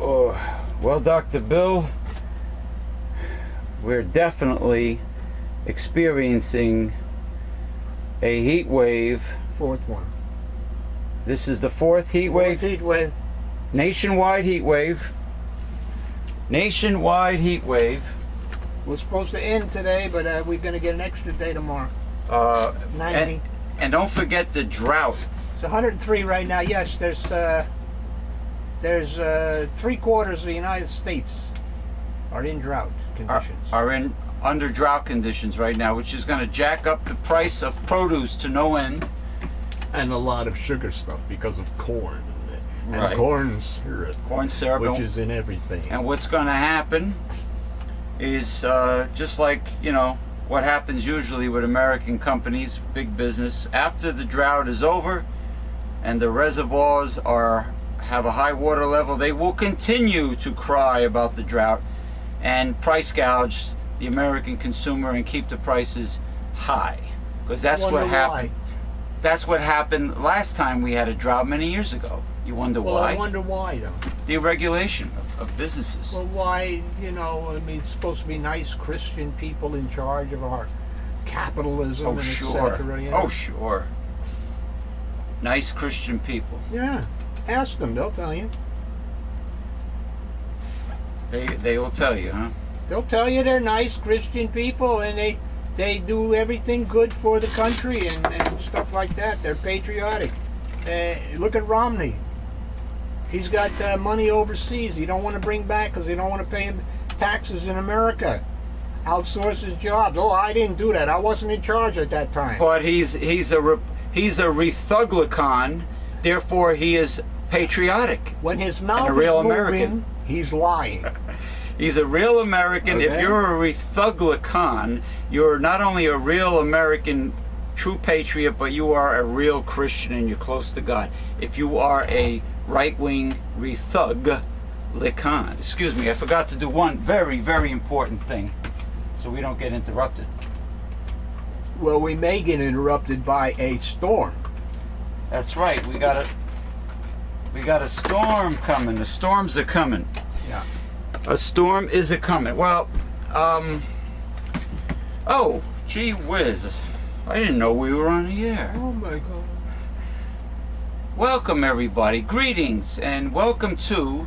Oh, well, Dr. Bill, we're definitely experiencing a heat wave. Fourth one. This is the fourth heat wave. Fourth heat wave. Nationwide heat wave. Nationwide heat wave. We're supposed to end today, but we're going to get an extra day tomorrow. 90. And don't forget the drought. It's 103 right now. Yes, there's 3/4 of the United States are in drought conditions. Are in under drought conditions right now, which is going to jack up the price of produce to no end. And a lot of sugar stuff because of corn. And Right. corn syrup. Corn syrup. Which is in everything. And what's going to happen is just like, what happens usually with American companies, big business, after the drought is over and the reservoirs have a high water level, they will continue to cry about the drought and price gouge the American consumer and keep the prices high. Because that's what happened. That's what happened last time we had a drought many years ago. You wonder why? Well, I wonder why, though. Deregulation of businesses. Well, why, it's supposed to be nice Christian people in charge of our capitalism and sure. etc. Oh, sure. Nice Christian people. Yeah. Ask them, they'll tell you. They will tell you, huh? They'll tell you they're nice Christian people and they do everything good for the country and stuff like that. They're patriotic. Look at Romney. He's got money overseas he don't want to bring back because they don't want to pay him taxes in America. Outsource his jobs. Oh, I didn't do that. I wasn't in charge at that time. But he's a Republican, therefore he is patriotic. When his mouth and a real is moving, American. He's lying. He's a real American. Okay. If you're a Republican, you're not only a real American, true patriot, but you are a real Christian and you're close to God. If you are a right-wing Republican, excuse me, I forgot to do one very, very important thing, so we don't get interrupted. Well, we may get interrupted by a storm. That's right. We got a storm coming. The storms are coming. Yeah. A storm is a coming. Well, oh, gee whiz. I didn't know we were on the air. Oh my God. Welcome everybody. Greetings and welcome to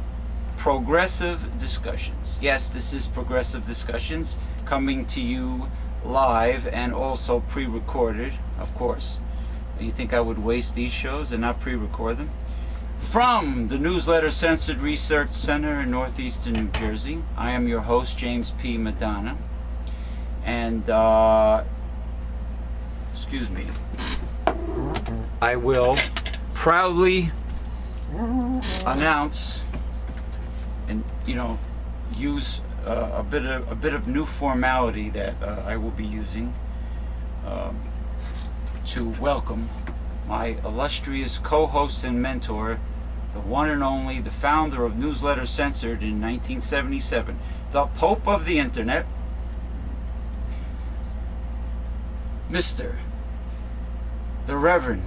Progressive Discussions. Yes, this is Progressive Discussions coming to you live and also pre-recorded, of course. You think I would waste these shows and not pre-record them? From the Newsletter Censored Research Center in northeastern New Jersey, I am your host, James P. Madonna. And, excuse me, I will proudly announce and, use a bit of new formality that I will be using to welcome my illustrious co-host and mentor, the one and only, the founder of Newsletter Censored in 1977, the Pope of the Internet, Mr. the Reverend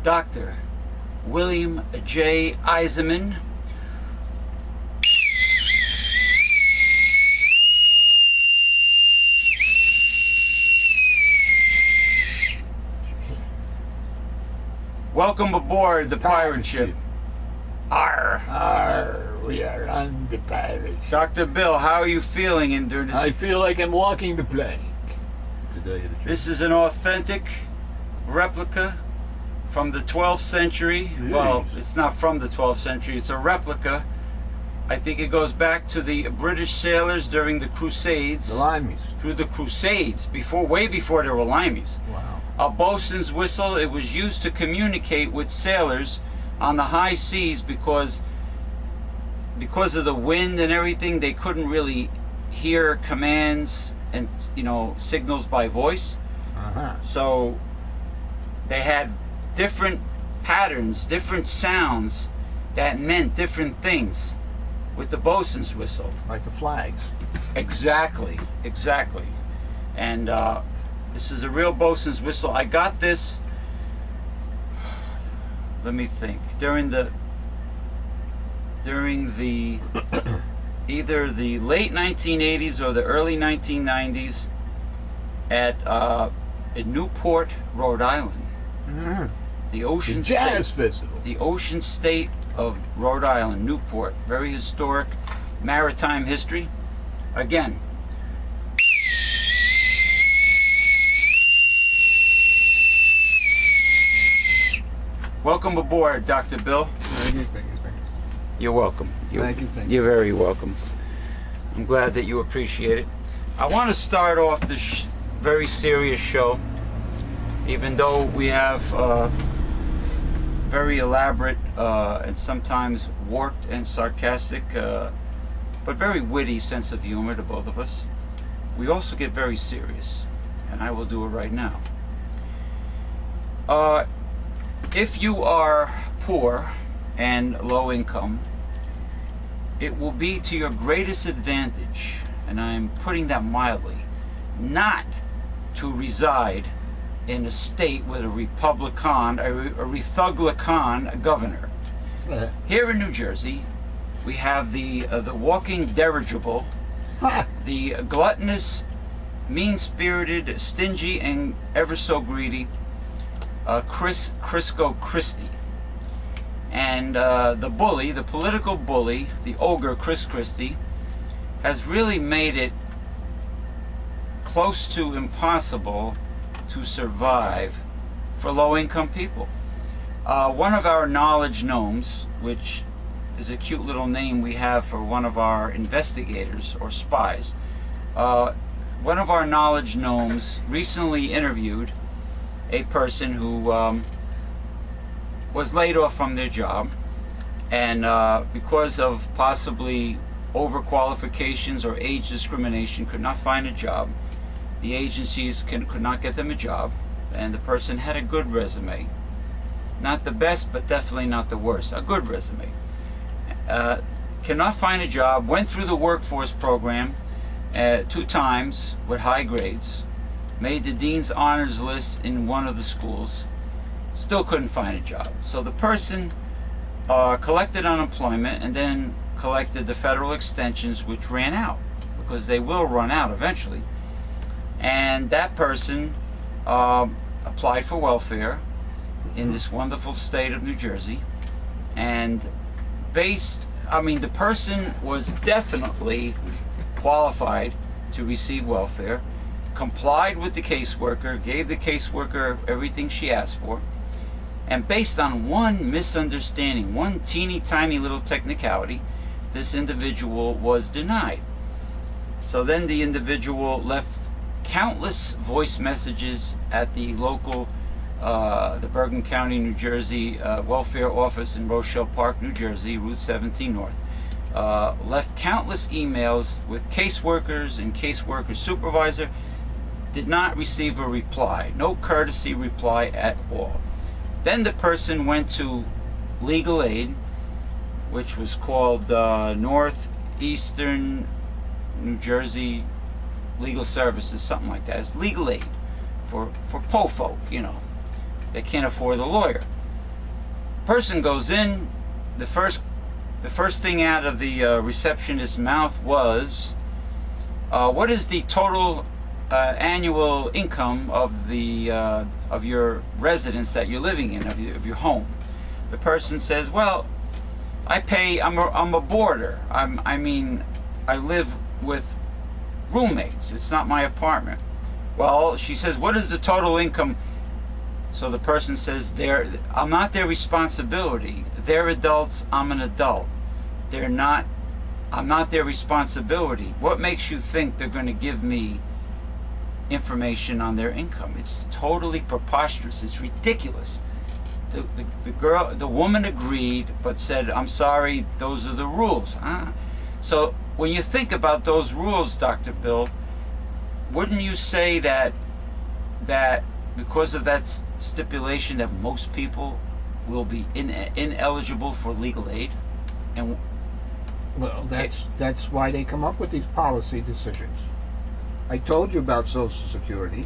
Dr. William J. Eisenman. Welcome aboard the pirate ship. Arr. Arr, we are on the pirate ship. Dr. Bill, how are you feeling during this? I feel like I'm walking the plank. Today, This is an authentic replica from the 12th century. Jeez. Well, it's not from the 12th century, it's a replica. I think it goes back to the British sailors during the Crusades. The Limeys. Through the Crusades, way before there were limeys. Wow. A bosun's whistle, it was used to communicate with sailors on the high seas because of the wind and everything. They couldn't really hear commands and signals by voice. Uh-huh. So they had different patterns, different sounds that meant different things with the bosun's whistle. Like the flags. Exactly. And this is a real bosun's whistle. I got this, let me think, during the during the either the late 1980s or the early 1990s at in Newport, Rhode Island. Mhm. The Ocean Jazz State. Festival. The Ocean State of Rhode Island, Newport. Very historic maritime history. Again, welcome aboard, Dr. Bill. Thank you, thank you, thank you. You're welcome. Thank you, thank you. You're very welcome. I'm glad that you appreciate it. I want to start off this very serious show, even though we have very elaborate and sometimes warped and sarcastic, but very witty sense of humor to both of us. We also get very serious, and I will do it right now. If you are poor and low income, it will be to your greatest advantage, and I'm putting that mildly, not to reside in a state with a Republican, a Republican governor. Here in New Jersey, we have the walking dirigible, the gluttonous, mean-spirited, stingy, and ever so greedy Crisco Christie. And the bully, the political bully, the ogre Chris Christie, has really made it close to impossible to survive for low-income people. One of our knowledge gnomes, which is a cute little name we have for one of our investigators or spies, one of our knowledge gnomes recently interviewed a person who was laid off from their job, and because of possibly overqualifications or age discrimination could not find a job. The agencies could not get them a job, and the person had a good resume. Not the best, but definitely not the worst. A good resume. Cannot find a job, went through the workforce program 2 times with high grades, made the dean's honors list in one of the schools, still couldn't find a job. So the person collected unemployment and then collected the federal extensions, which ran out, because they will run out eventually. And that person applied for welfare in this wonderful state of New Jersey, and the person was definitely qualified to receive welfare, complied with the caseworker, gave the caseworker everything she asked for, and based on one misunderstanding, one teeny tiny little technicality, this individual was denied. So then the individual left countless voice messages at the local, the Bergen County, New Jersey welfare office in Rochelle Park, New Jersey, Route 17 North. Left countless emails with caseworkers and caseworker supervisor. Did not receive a reply, no courtesy reply at all. Then the person went to legal aid, which was called Northeastern New Jersey Legal Services, something like that. It's legal aid for po folk, they can't afford a lawyer. Person goes in, the first thing out of the receptionist's mouth was, what is the total annual income of your residence that you're living in, of your home? The person says, well, I'm a boarder. I live with roommates. It's not my apartment. Well, she says, what is the total income? So the person says, I'm not their responsibility. They're adults, I'm an adult. I'm not their responsibility. What makes you think they're going to give me information on their income? It's totally preposterous. It's ridiculous. The woman agreed, but said, I'm sorry, those are the rules. So when you think about those rules, Dr. Bill, wouldn't you say that because of that stipulation that most people will be ineligible for legal aid? And Well, that's why they come up with these policy decisions. I told you about Social Security.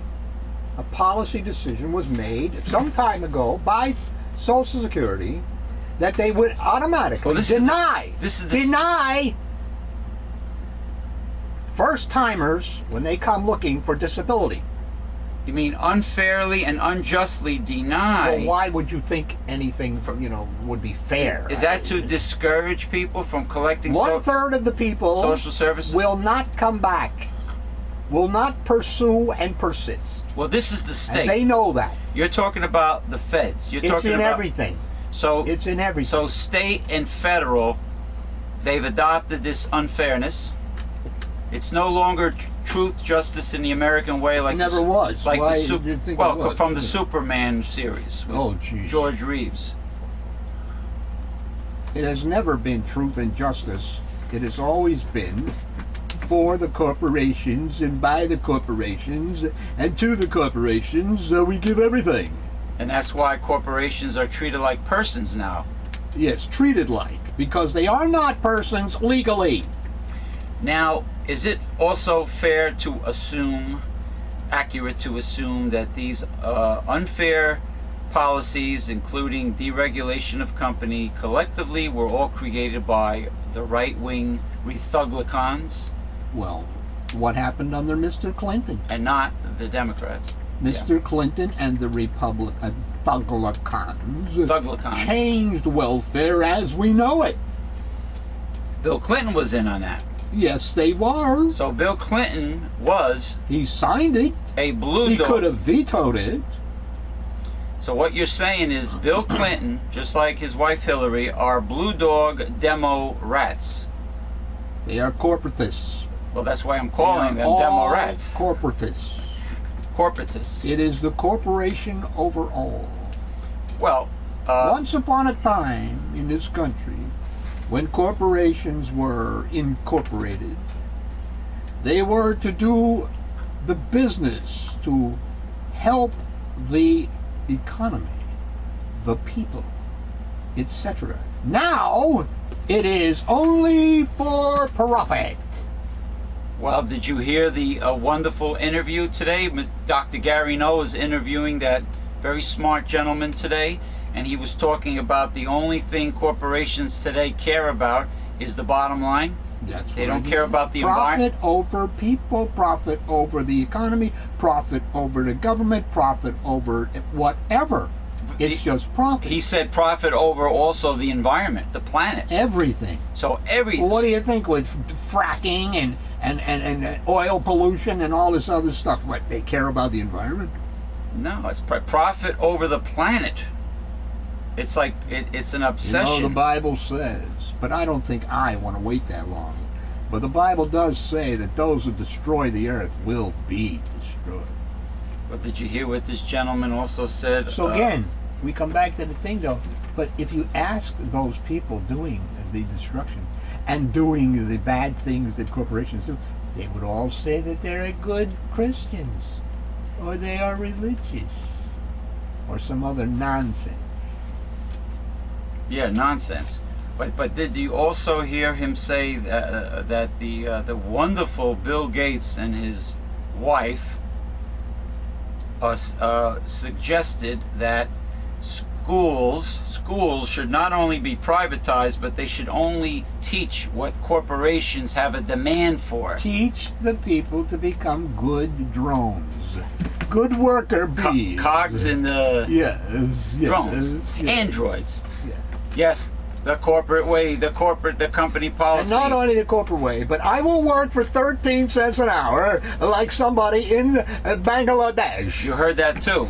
A policy decision was made some time ago by Social Security that they would automatically deny first-timers when they come looking for disability. You mean unfairly and unjustly deny? Well, why would you think anything would be fair? Is that to discourage people from collecting? 1/3 of the people social services will not come back, will not pursue and persist. Well, this is the state. And they know that. You're talking about the feds. You're talking about everything. So it's in everything. So state and federal, they've adopted this unfairness. It's no longer truth, justice in the American way, like it never was. Like Why the did you think it well, was? from the Superman series. With Oh, geez. George Reeves. It has never been truth and justice. It has always been for the corporations and by the corporations and to the corporations. We give everything. And that's why corporations are treated like persons now. Yes, treated like, because they are not persons legally. Now, is it also fair to assume, accurate to assume, that these unfair policies, including deregulation of company, collectively were all created by the right-wing Republicans? Well, what happened under Mr. Clinton? And not the Democrats. Mr. Clinton and the Republicans changed welfare as we know it. Bill Clinton was in on that. Yes, they were. So Bill Clinton was... He signed it. A blue dog. He could have vetoed it. So what you're saying is Bill Clinton, just like his wife Hillary, are blue dog demo rats. They are corporatists. Well, that's why I'm calling them demo rats. Corporatists. Corporatists. It is the corporation over all. Well, once upon a time in this country, when corporations were incorporated, they were to do the business to help the economy, the people, etc. Now, it is only for profit. Well, did you hear the wonderful interview today? Dr. Gary Noe was interviewing that very smart gentleman today, and he was talking about the only thing corporations today care about is the bottom line. They don't care about the environment. Profit over people, profit over the economy, profit over the government, profit over whatever. It's just profit. He said profit over also the environment, the planet. Everything. So everything. Well, what do you think with fracking and oil pollution and all this other stuff? What, they care about the environment? No, it's profit over the planet. It's like, it's an obsession. You know, the Bible says, but I don't think I want to wait that long. But the Bible does say that those who destroy the earth will be destroyed. But did you hear what this gentleman also said? So again, we come back to the thing though, but if you ask those people doing the destruction and doing the bad things that corporations do, they would all say that they're good Christians, or they are religious, or some other nonsense. Yeah, nonsense. But did you also hear him say that the wonderful Bill Gates and his wife suggested that schools should not only be privatized, but they should only teach what corporations have a demand for. Teach the people to become good drones, good worker bees. Cogs in the drones, androids. Yeah. Yes, the corporate way, the company policy. And not only the corporate way, but I will work for 13 cents an hour like somebody in Bangladesh. You heard that too.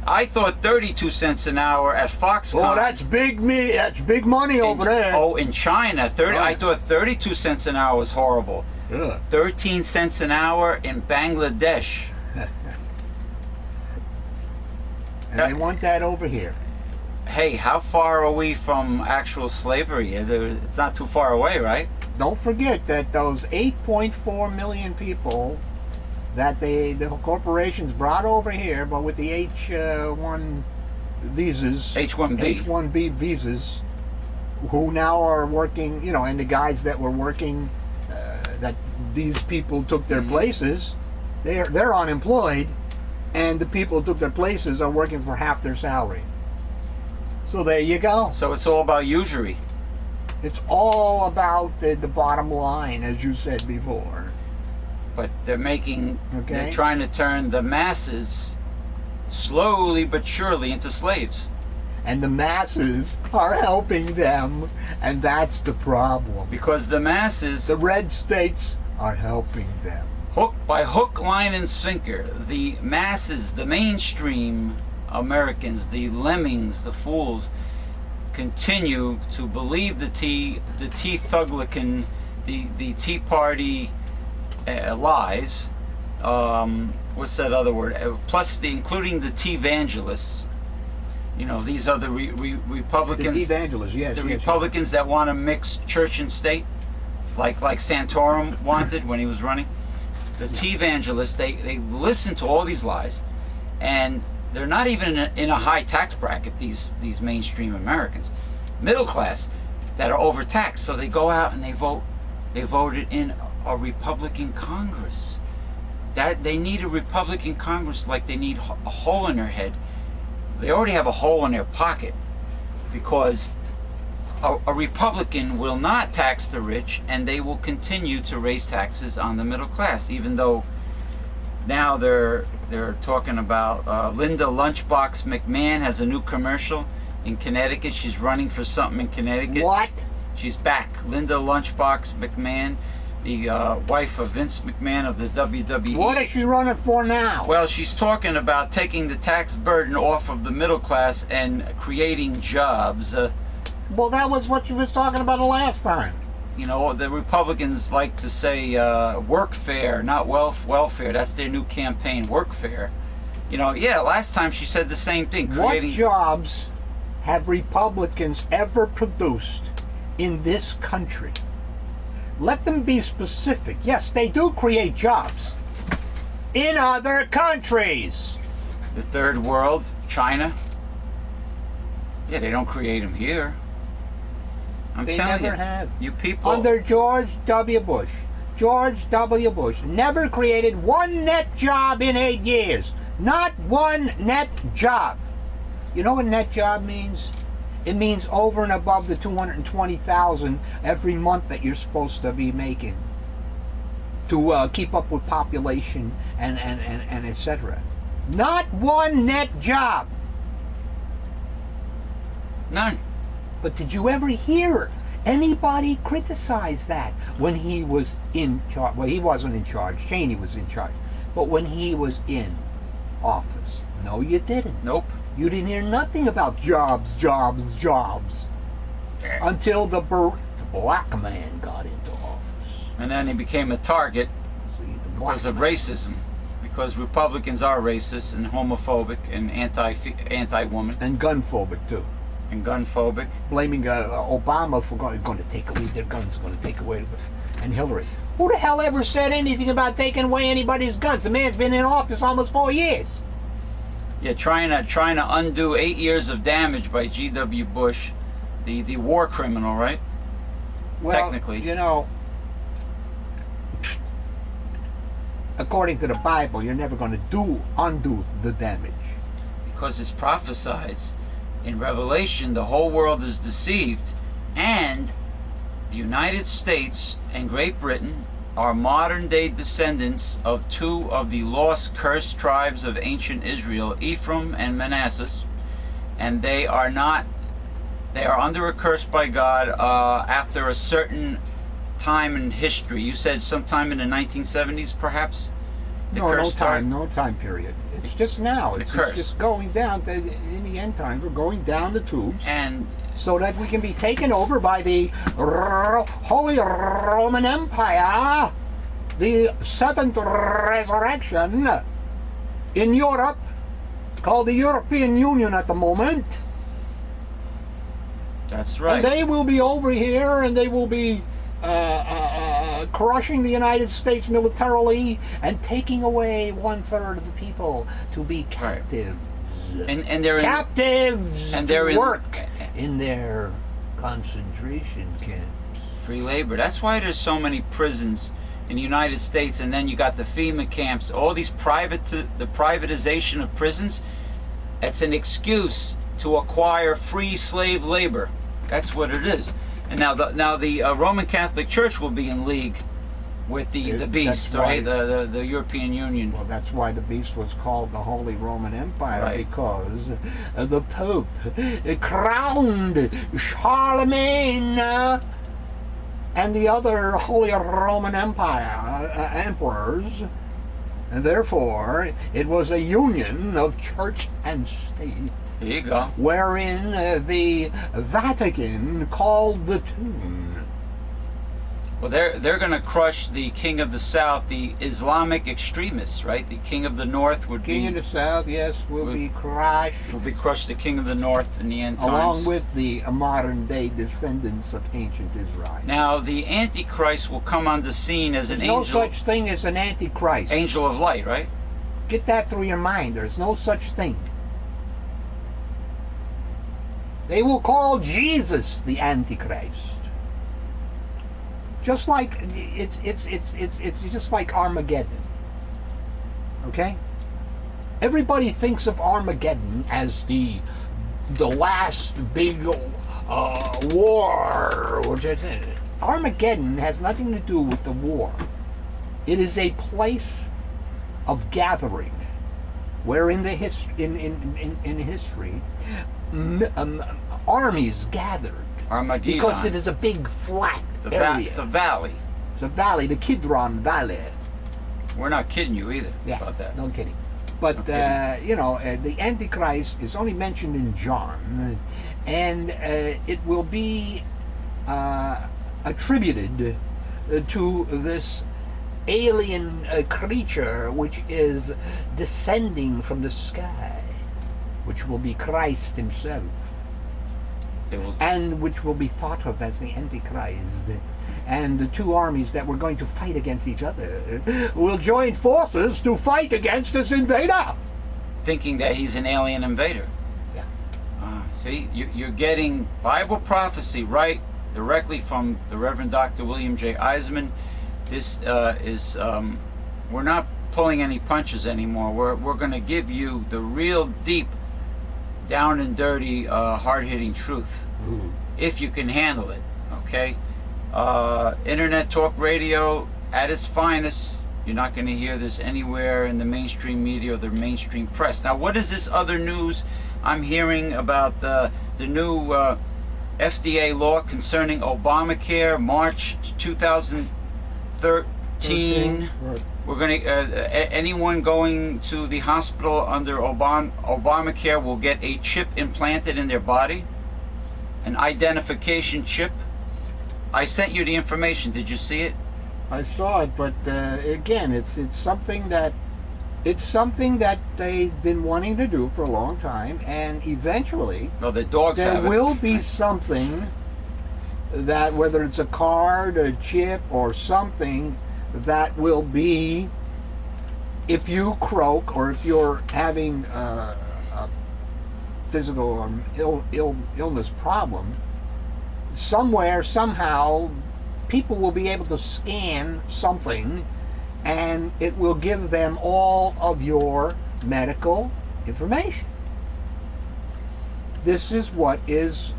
I thought 32 cents an hour at Foxconn. Oh, that's big money over there. Oh, in China, I thought 32 cents an hour was horrible. Yeah. 13 cents an hour in Bangladesh. And they want that over here. Hey, how far are we from actual slavery? It's not too far away, right? Don't forget that those 8.4 million people that the corporations brought over here, but with the H1 visas, H1B visas, who now are working, you know, and the guys that were working, that these people took their places, they're unemployed, and the people who took their places are working for half their salary. So there you go. So it's all about usury. It's all about the bottom line, as you said before. But they're Okay. trying to turn the masses slowly but surely into slaves. And the masses are helping them, and that's the problem. Because the masses, The red states are helping them. by hook, line, and sinker, the masses, the mainstream Americans, the lemmings, the fools, continue to believe the Tea Thuglican, the Tea Party lies. What's that other word? Plus, including the Tea Evangelists. You know, these are the Republicans. The evangelists, yes. The yes, Republicans that want to mix church and state, like Santorum wanted when he was running. The Tea Evangelists, they listen to all these lies, and they're not even in a high tax bracket. These mainstream Americans, middle class, that are overtaxed. So they go out and they vote. They voted in a Republican Congress. That they need a Republican Congress like they need a hole in their head. They already have a hole in their pocket, because a Republican will not tax the rich, and they will continue to raise taxes on the middle class, even though now they're talking about Linda Lunchbox McMahon has a new commercial in Connecticut. She's running for something in Connecticut. What? She's back. Linda Lunchbox McMahon, the wife of Vince McMahon of the WWE. What is she running for now? Well, she's talking about taking the tax burden off of the middle class and creating jobs. Well, that was what she was talking about the last time. You know, the Republicans like to say workfare, not welfare. That's their new campaign, workfare. You know, yeah, last time she said the same thing. What jobs have Republicans ever produced in this country? Let them be specific. Yes, they do create jobs in other countries. The third world, China. Yeah, they don't create them here. I'm They telling never you, have. you people. Under George W. Bush. George W. Bush never created one net job in 8 years. Not one net job. You know what net job means? It means over and above the $220,000 every month that you're supposed to be making to keep up with population and etc. Not one net job. None. But did you ever hear anybody criticize that when he was in charge? Well, he wasn't in charge. Cheney was in charge. But when he was in office, no, you didn't. Nope. You didn't hear nothing about jobs until the black man got into office. And then he became a target See, the because black of man. racism. Because Republicans are racist and homophobic and anti-woman And gunphobic too. and gunphobic. Blaming Obama for going to take away their guns, going to take away, and Hillary. Who the hell ever said anything about taking away anybody's guns? The man's been in office almost 4 years. Yeah, trying to undo 8 years of damage by G.W. Bush, the war criminal, right? Well, Technically. you know, according to the Bible, you're never going to undo the damage. Because it's prophesied in Revelation, the whole world is deceived, and the United States and Great Britain are modern-day descendants of two of the lost, cursed tribes of ancient Israel, Ephraim and Manasseh, and they are under a curse by God after a certain time in history. You said sometime in the 1970s, perhaps? No time period. It's just now. It's curse. just going down in the end times. We're going down the tubes. And so that we can be taken over by the Holy Roman Empire, the seventh resurrection in Europe, called the European Union at the moment. that's right. And they will be over here, and they will be crushing the United States militarily and taking away 1/3 of the people to be captives. And they're Captives and they're to in- work in their concentration camps. free labor. That's why there's so many prisons in the United States, and then you got the FEMA camps, all these the privatization of prisons. It's an excuse to acquire free slave labor. That's what it is. And now the Roman Catholic Church will be in league with the beast, right? The European Union. Well, that's why the beast was called the Holy Roman Empire, Right. because the Pope crowned Charlemagne and the other Holy Roman Empire emperors, and therefore it was a union of church and state, There you go. wherein the Vatican called the tune. Well, they're going to crush the king of the south, the Islamic extremists, right? The king of the north would King of be the South, yes, will be crushed, crushed. The king of the north in the end times. along with the modern-day descendants of ancient Israel. Now the Antichrist will come on the scene as an There's no angel, such thing as an Antichrist. angel of light, right? Get that through your mind. There's no such thing. They will call Jesus the Antichrist. Just like it's just like Armageddon. Okay? Everybody thinks of Armageddon as the last big war. Armageddon has nothing to do with the war. It is a place of gathering, where in history, armies gathered, Armageddon. because it is a big flat area. It's a valley. It's a valley, the Kidron Valley. We're not kidding you either about that. No kidding. But the Antichrist is only mentioned in John, and it will be attributed to this alien creature which is descending from the sky, which will be Christ himself, They will, and which will be thought of as the Antichrist. And the two armies that were going to fight against each other will join forces to fight against this invader. thinking that he's an alien invader. Yeah. See, you're getting Bible prophecy right directly from the Reverend Dr. William J. Eisman. This we're not pulling any punches anymore. We're going to give you the real deep, down and dirty, hard-hitting truth, if you can handle it. Okay. Internet talk radio at its finest. You're not going to hear this anywhere in the mainstream media or the mainstream press. Now, what is this other news I'm hearing about the new FDA law concerning Obamacare, March 2013? Right. We're going to anyone going to the hospital under Obamacare will get a chip implanted in their body, an identification chip. I sent you the information. Did you see it? I saw it, but again, it's something that they've been wanting to do for a long time, and eventually Well, the dogs there have it. will be something that, whether it's a card, a chip, or something, that will be, if you croak or if you're having a physical or illness problem, somewhere, somehow, people will be able to scan something, and it will give them all of your medical information. This is what is,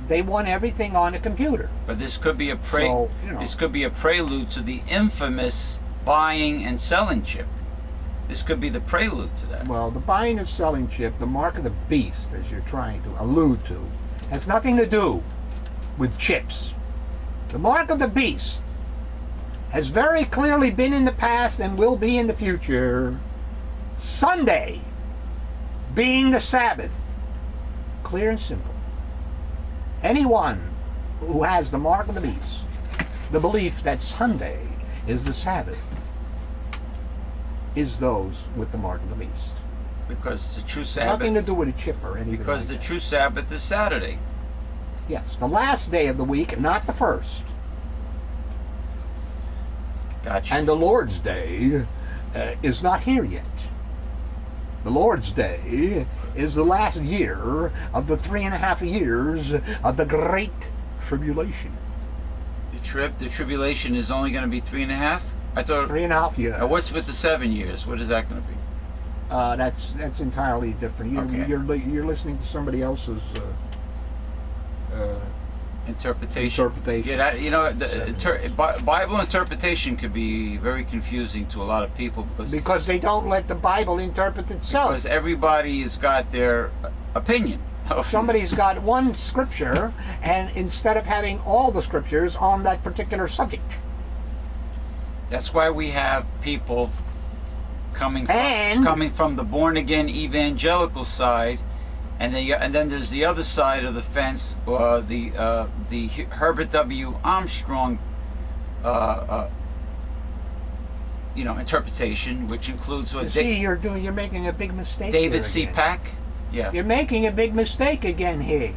they want everything on a computer. But this could be a this could be a prelude to the infamous buying and selling chip. This could be the prelude to that. Well, the buying and selling chip, the mark of the beast, as you're trying to allude to, has nothing to do with chips. The mark of the beast has very clearly been in the past and will be in the future. Sunday being the Sabbath. Clear and simple. Anyone who has the mark of the beast, the belief that Sunday is the Sabbath, is those with the mark of the beast. Because the true Nothing to Sabbath. do with a chip or anything. Because like the that. true Sabbath is Saturday. Yes, the last day of the week, not the first. Gotcha. And the Lord's Day is not here yet. The Lord's Day is the last year of the 3.5 years of the Great Tribulation. the tribulation is only going to be 3.5. I thought. 3.5 years. What's with the 7 years? What is that going to be? That's entirely different. Okay. You're listening to somebody else's Interpretation. interpretation. Yeah, Bible interpretation could be very confusing to a lot of people Because they don't let the Bible interpret itself. because everybody's got their opinion. Somebody's got one scripture, and instead of having all the scriptures on that particular subject. That's why we have people coming And- from the born again evangelical side, and then there's the other side of the fence, the Herbert W. Armstrong, interpretation, which includes what You're making a big mistake. David here C. again. Pack. Yeah. You're making a big mistake again here.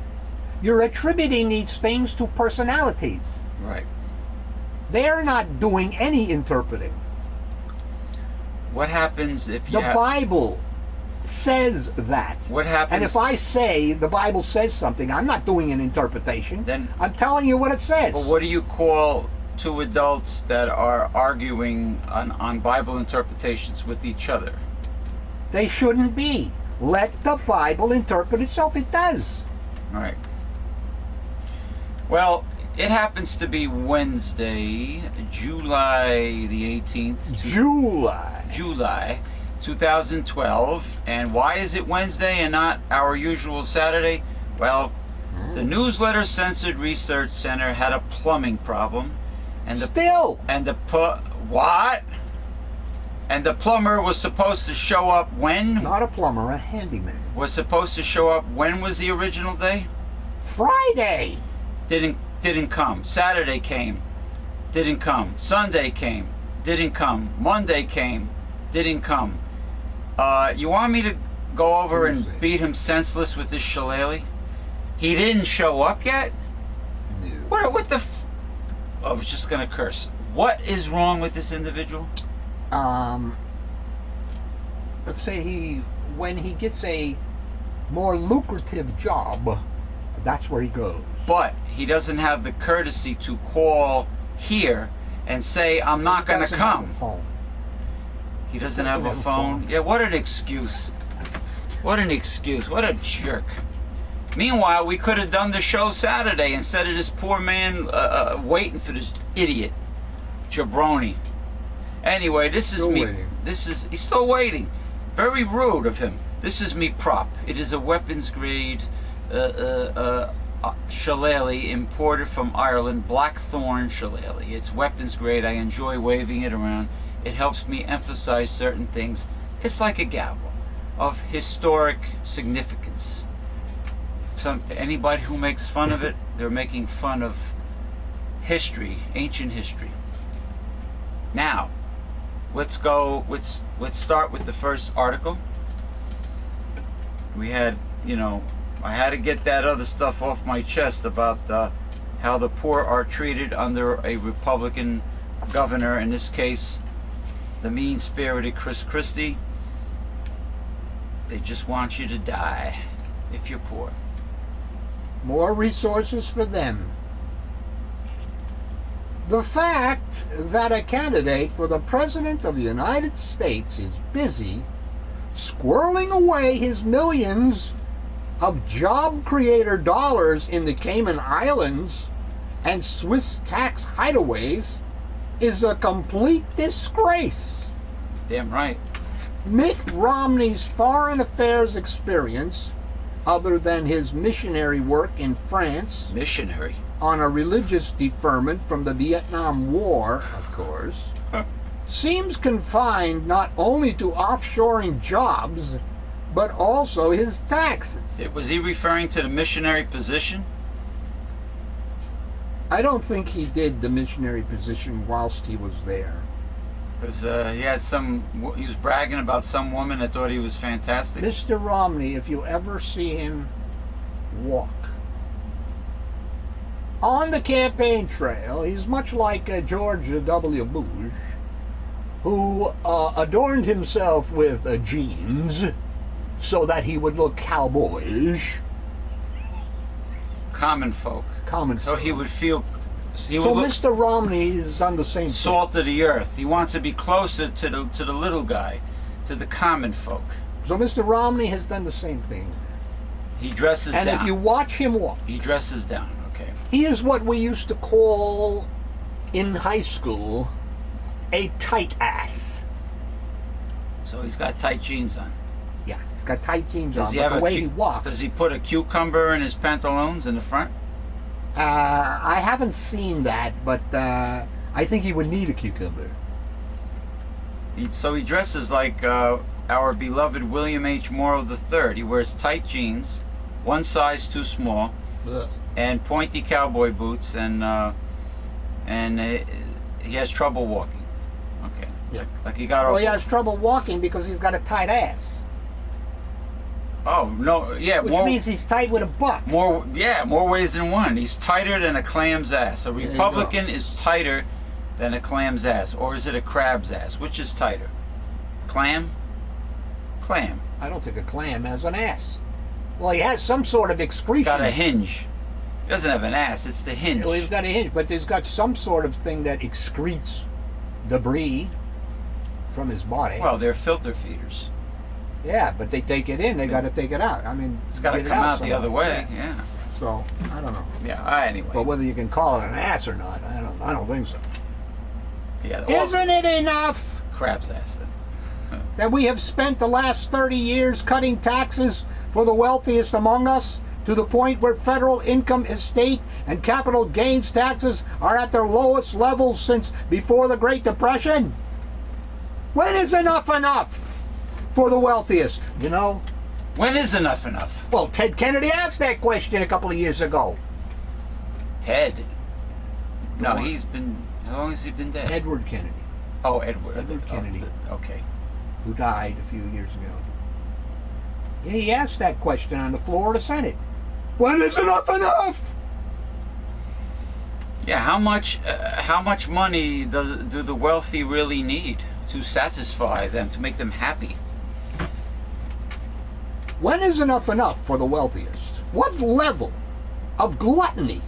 You're attributing these things to personalities. Right. They're not doing any interpreting. What happens if you The Bible says that. What happens? And if I say the Bible says something, I'm not doing an interpretation. Then- I'm telling you what it says. But what do you call two adults that are arguing on Bible interpretations with each other? They shouldn't be. Let the Bible interpret itself. It does. Right. Well, it happens to be Wednesday, July the 18th. July 2012. And why is it Wednesday and not our usual Saturday? Well, the Newsletter Censored Research Center had a plumbing problem. And the what? And the plumber was supposed to show up when? Not a plumber, a handyman. Was supposed to show up when was the original day? Friday. Didn't come. Saturday came. Didn't come. Sunday came. Didn't come. Monday came. Didn't come. You want me to go over and beat him senseless with this shillelagh? He didn't show up yet? No. What the I was just gonna curse. What is wrong with this individual? Let's say when he gets a more lucrative job, that's where he goes. But he doesn't have the courtesy to call here and say, I'm not going to come. He doesn't have a phone. Yeah, what an excuse. What an excuse. What a jerk. Meanwhile, we could have done the show Saturday instead of this poor man waiting for this idiot, jabroni. Anyway, this is Still me. waiting. He's still waiting. Very rude of him. This is me prop. It is a weapons grade shillelagh imported from Ireland, blackthorn shillelagh. It's weapons grade. I enjoy waving it around. It helps me emphasize certain things. It's like a gavel of historic significance. Anybody who makes fun of it, they're making fun of history, ancient history. Now, let's start with the first article. We had, I had to get that other stuff off my chest about how the poor are treated under a Republican governor, in this case, the mean-spirited Chris Christie. They just want you to die if you're poor. More resources for them. The fact that a candidate for the President of the United States is busy squirreling away his millions of job creator dollars in the Cayman Islands and Swiss tax hideaways is a complete disgrace. Damn right. Mitt Romney's foreign affairs experience, other than his missionary work in France Missionary. on a religious deferment from the Vietnam War, of course, seems confined not only to offshoring jobs, but also his taxes. Was he referring to the missionary position? I don't think he did the missionary position whilst he was there. Because he was bragging about some woman that thought he was fantastic. Mr. Romney, if you ever see him walk on the campaign trail, he's much like George W. Bush, who adorned himself with jeans so that he would look cowboyish. Common folk. So he would feel. He would look Mr. Romney is on the same salt of the earth. He wants to be closer to the little guy, to the common folk. So Mr. Romney has done the same thing. He dresses And down. if you watch him walk, He dresses down. Okay. he is what we used to call in high school a tight ass. So he's got tight jeans on. Yeah, he's got tight jeans Does on, he but have the a way he walks. Does he put a cucumber in his pantaloons in the front? I haven't seen that, but I think he would need a cucumber. So he dresses like our beloved William H. Morrow III. He wears tight jeans, one size too small, Ugh. and pointy cowboy boots, and he has trouble walking. Okay. Yeah. Like he got Well, off. he has trouble walking because he's got a tight ass, Oh no! Yeah, which more. means he's tight with a buck. More ways than one. He's tighter than a clam's ass. A you Republican is tighter than a clam's ass. Or is it a crab's ass? Which is tighter? Clam? Clam. I don't think a clam has an ass. Well, he has some sort of excretion. He's got a hinge. He doesn't have an ass, it's the hinge. Well, he's got a hinge, but he's got some sort of thing that excretes debris from his body. Well, they're filter feeders. Yeah, but they take it in. They got to take it out. I mean, It's got to get it come out the somehow. other way. Yeah. So I don't know. Yeah. Anyway. But whether you can call it an ass or not, I don't think so. Yeah. Isn't it enough Crab's ass then. that we have spent the last 30 years cutting taxes for the wealthiest among us to the point where federal income, estate, and capital gains taxes are at their lowest levels since before the Great Depression? When is enough for the wealthiest? You know, When is enough enough? well, Ted Kennedy asked that question a couple of years ago. Ted. No, Go on. he's been. How long has he been dead? Edward Kennedy, Oh, Edward. Edward Kennedy. Okay. who died a few years ago. Yeah, he asked that question on the floor of the Senate. When is enough? Yeah, how much money do the wealthy really need to satisfy them, to make them happy? When is enough for the wealthiest? What level of gluttony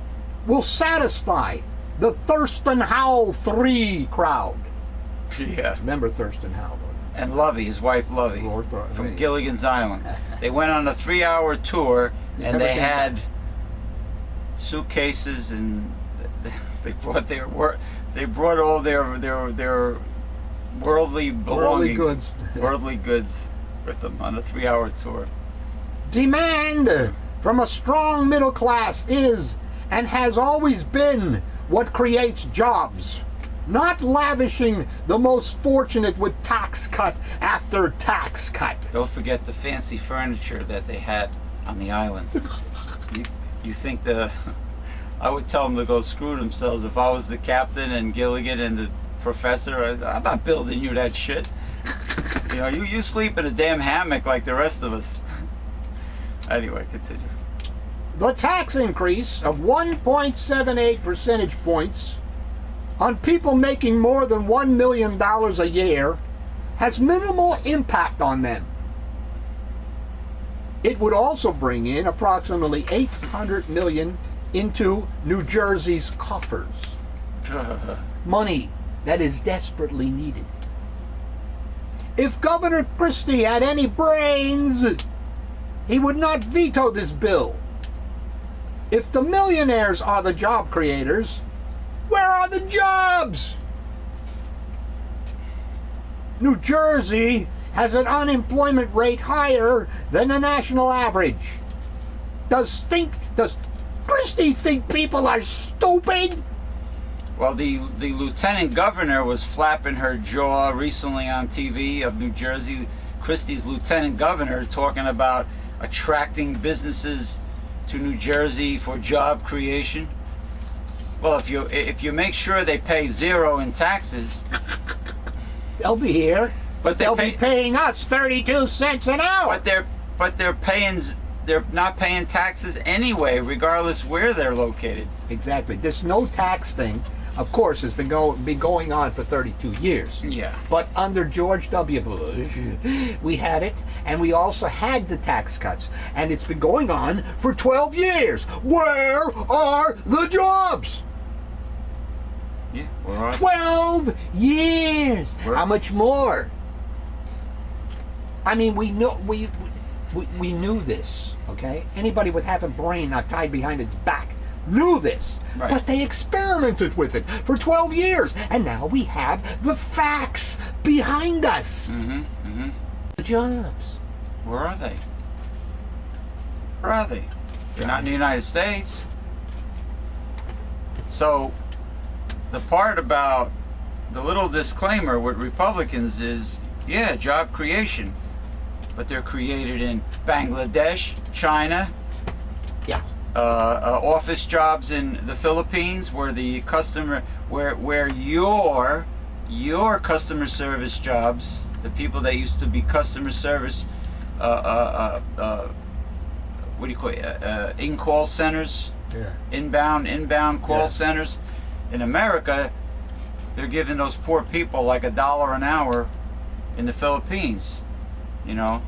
will satisfy the Thurston Howell 3 crowd? Yeah. Remember Thurston Howell? And Lovey, his wife Lovey, Lord, from right. Gilligan's Island. They went on a 3-hour tour, They and never they came had suitcases, and they brought all their worldly belongings, goods. worldly goods, with them on a 3-hour tour. Demand from a strong middle class is and has always been what creates jobs. Not lavishing the most fortunate with tax cut after tax cut. Don't forget the fancy furniture that they had on the island. You think I would tell them to go screw themselves if I was the captain and Gilligan and the professor. I'm not building you that shit. You know, you sleep in a damn hammock like the rest of us. Anyway, continue. The tax increase of 1.78 percentage points on people making more than $1 million a year has minimal impact on them. It would also bring in approximately $800 million into New Jersey's coffers. Money that is desperately needed. If Governor Christie had any brains, he would not veto this bill. If the millionaires are the job creators, where are the jobs? New Jersey has an unemployment rate higher than the national average. Does Christie think people are stupid? Well, the lieutenant governor was flapping her jaw recently on TV of New Jersey. Christie's lieutenant governor talking about attracting businesses to New Jersey for job creation. Well, if you make sure they pay zero in taxes, They'll be here, but they'll be paying us 32 cents an hour. but they're not paying taxes anyway, regardless where they're located. Exactly. This no tax thing, of course, has been going on for 32 years. Yeah. But under George W. Bush, we had it, and we also had the tax cuts, and it's been going on for 12 years. Where are the jobs? Yeah, we're on. 12 years. Where- How much more? I mean, we knew this, okay? Anybody with half a brain not tied behind its back knew this. Right. But they experimented with it for 12 years, and now we have the facts behind us. The jobs. Where are they? Where are they? They're not in the United States. So, the part about the little disclaimer with Republicans is, yeah, job creation, but they're created in Bangladesh, China, Yeah. office jobs in the Philippines, where the customer, where your customer service jobs, the people that used to be customer service, what do you call it? In call centers, Yeah. inbound call Yeah. centers. In America, they're giving those poor people like $1 an hour in the Philippines. You know,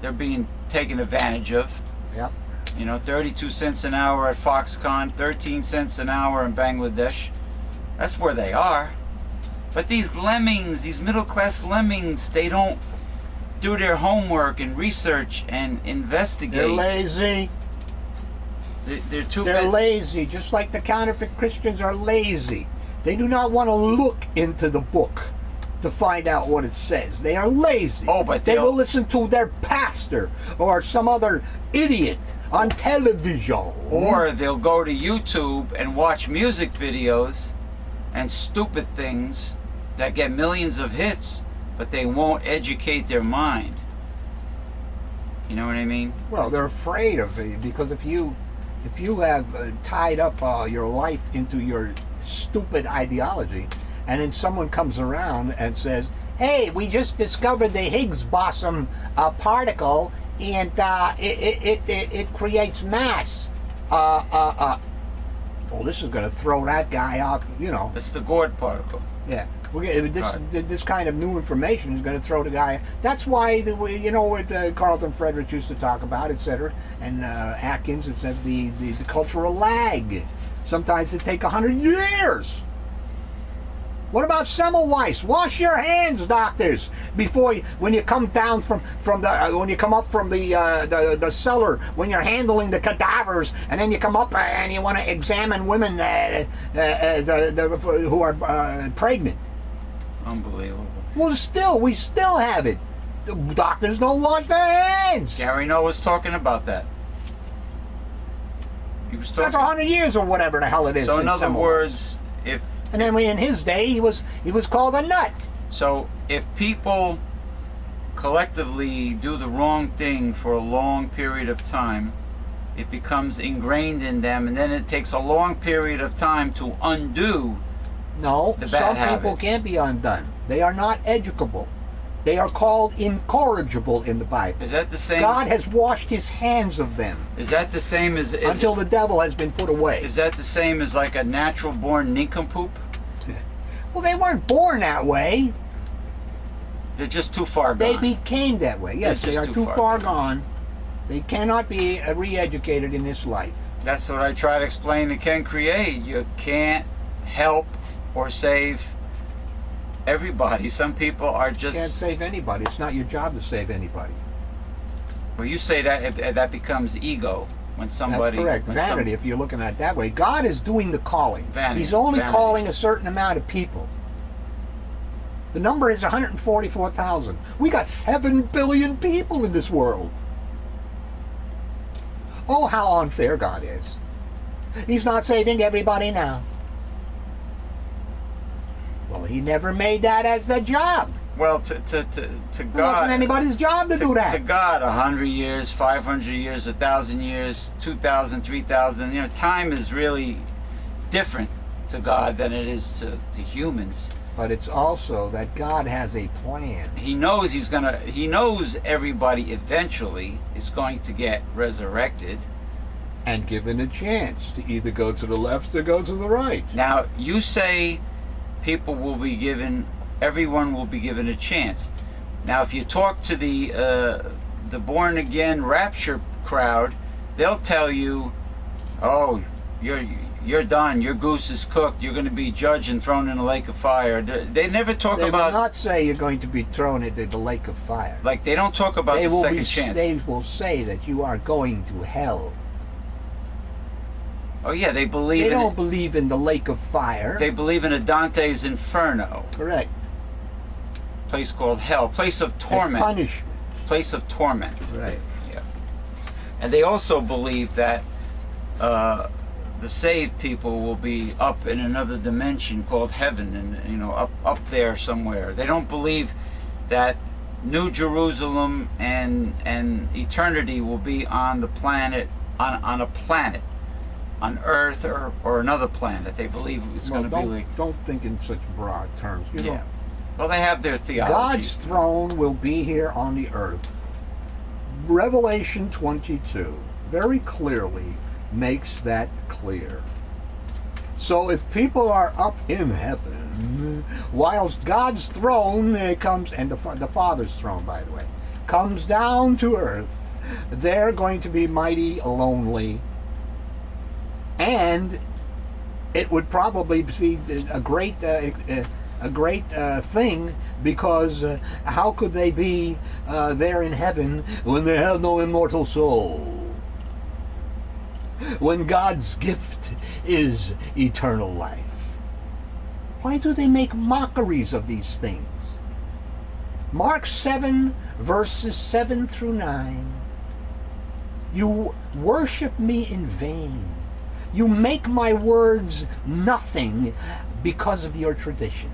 they're being taken advantage of. Yep. You know, 32 cents an hour at Foxconn, 13 cents an hour in Bangladesh. That's where they are. But these lemmings, these middle-class lemmings, they don't do their homework and research and investigate. They're lazy. They're too They're big. lazy, just like the counterfeit Christians are lazy. They do not want to look into the book to find out what it says. They are lazy. Oh, but they they'll- will listen to their pastor or some other idiot on television. Or they'll go to YouTube and watch music videos and stupid things that get millions of hits, but they won't educate their mind. You know what I mean? Well, they're afraid of it because if you have tied up your life into your stupid ideology, and then someone comes around and says, "Hey, we just discovered the Higgs boson particle, and it creates mass." Well, this is going to throw that guy out. You know. It's the Gord particle. Yeah. This kind of new information is going to throw the guy. That's why what Carlton Fredericks used to talk about, etc., and Atkins. It said the cultural lag. Sometimes it take 100 years. What about Semmelweis? Wash your hands, doctors, before when you come down from when you come up from the cellar, when you're handling the cadavers, and then you come up and you want to examine women who are pregnant. Unbelievable. Well, we still have it. The doctors don't wash their hands. Gary Noe was talking about that. He was That's talking. 100 years or whatever the hell it is. So in other Semmelweis. words, if And then in his day, he was called a nut. So if people collectively do the wrong thing for a long period of time, it becomes ingrained in them, and then it takes a long period of time to undo. No, The bad some habit. people can't be undone. They are not educable. They are called incorrigible in the Bible. Is that the same? God has washed his hands of them Is that the same as? until the devil has been put away. Is that the same as like a natural-born nincompoop? Well, they weren't born that way. They're just too far They gone. became that way. Yes, They're they are just too too far far gone. They cannot be re-educated in this life. That's what I try to explain to Ken Create. You can't help or save everybody. Some people are You can't just. save anybody. It's not your job to save anybody. Well, you say that becomes ego when somebody. That's correct. when some- Vanity, if you're looking at it that way. God is doing the calling. Vanity, He's only vanity. calling a certain amount of people. The number is 144,000. We got 7 billion people in this world. Oh, how unfair God is. He's not saving everybody now. Well, he never made that as the job. Well, to It wasn't God. anybody's job to do To that. God, 100 years, 500 years, 1,000 years, 2,000, 3,000. You know, time is really different to God than it is to humans. But it's also that God has a plan. He knows he knows everybody eventually is going to get resurrected. And given a chance to either go to the left or go to the right. Now, you say everyone will be given a chance. Now, if you talk to the born again rapture crowd, they'll tell you, "Oh, you're done. Your goose is cooked. You're going to be judged and thrown in a lake of fire. They never talk They about will not say you're going to be thrown into the lake of fire. like they don't talk about the second chance. They will say that you are going to hell. Oh yeah, they believe They in don't believe in the lake of fire. They believe in a Dante's Inferno, Correct. place called hell, place of torment, Punishment. place of torment. Right. Yeah. And they also believe that the saved people will be up in another dimension called heaven, and up there somewhere. They don't believe that New Jerusalem and eternity will be on the planet, on a planet, on Earth or another planet. They believe it's going to be like. Don't think in such broad terms. You know, Well, they have their theology. God's throne will be here on the earth. Revelation 22 very clearly makes that clear. So if people are up in heaven, whilst God's throne comes, and the Father's throne, by the way, comes down to earth, they're going to be mighty lonely. And it would probably be a great thing, because how could they be there in heaven when they have no immortal soul? When God's gift is eternal life. Why do they make mockeries of these things? Mark 7, verses 7 through 9. You worship me in vain. You make my words nothing because of your tradition.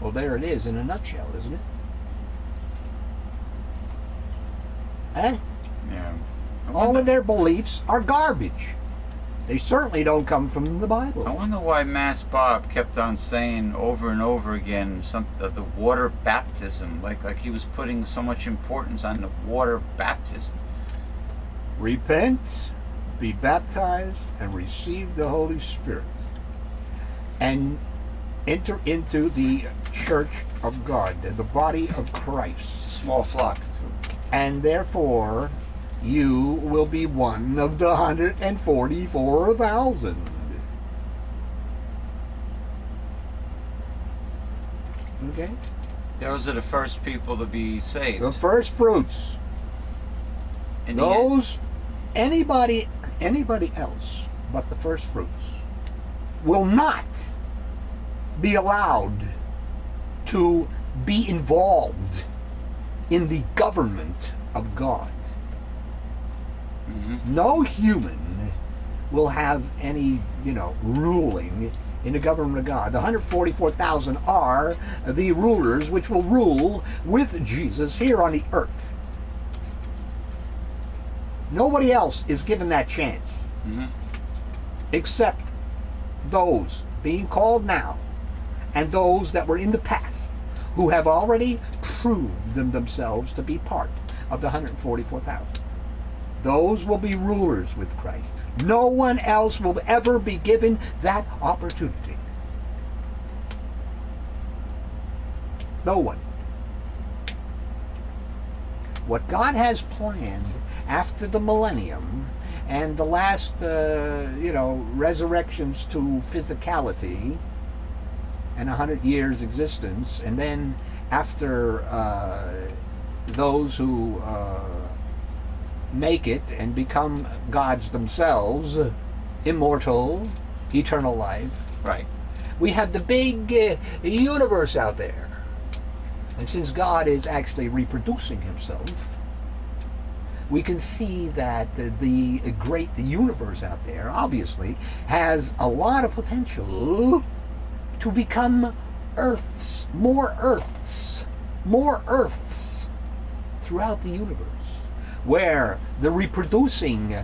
Well, there it is in a nutshell, isn't it? Eh? Yeah. All of their beliefs are garbage. They certainly don't come from the Bible. I wonder why Mass Bob kept on saying over and over again the water baptism, like he was putting so much importance on the water baptism. Repent, be baptized, and receive the Holy Spirit, and enter into the church of God, the body of Christ. It's a small flock, too. And therefore, you will be one of the 144,000. Okay? Those are the first people to be saved. The first fruits. In the end. Those, anybody else but the first fruits will not be allowed to be involved in the government of God. Mm-hmm. No human will have any, ruling in the government of God. The 144,000 are the rulers which will rule with Jesus here on the earth. Nobody else is given that chance, except those being called now and those that were in the past, who have already proved themselves to be part of the 144,000. Those will be rulers with Christ. No one else will ever be given that opportunity. No one. What God has planned after the millennium and the last, resurrections to physicality and 100 years existence, and then after those who make it and become gods themselves, immortal, eternal life. Right. We have the big universe out there. And since God is actually reproducing himself, we can see that the universe out there obviously has a lot of potential to become more Earths throughout the universe, where the reproducing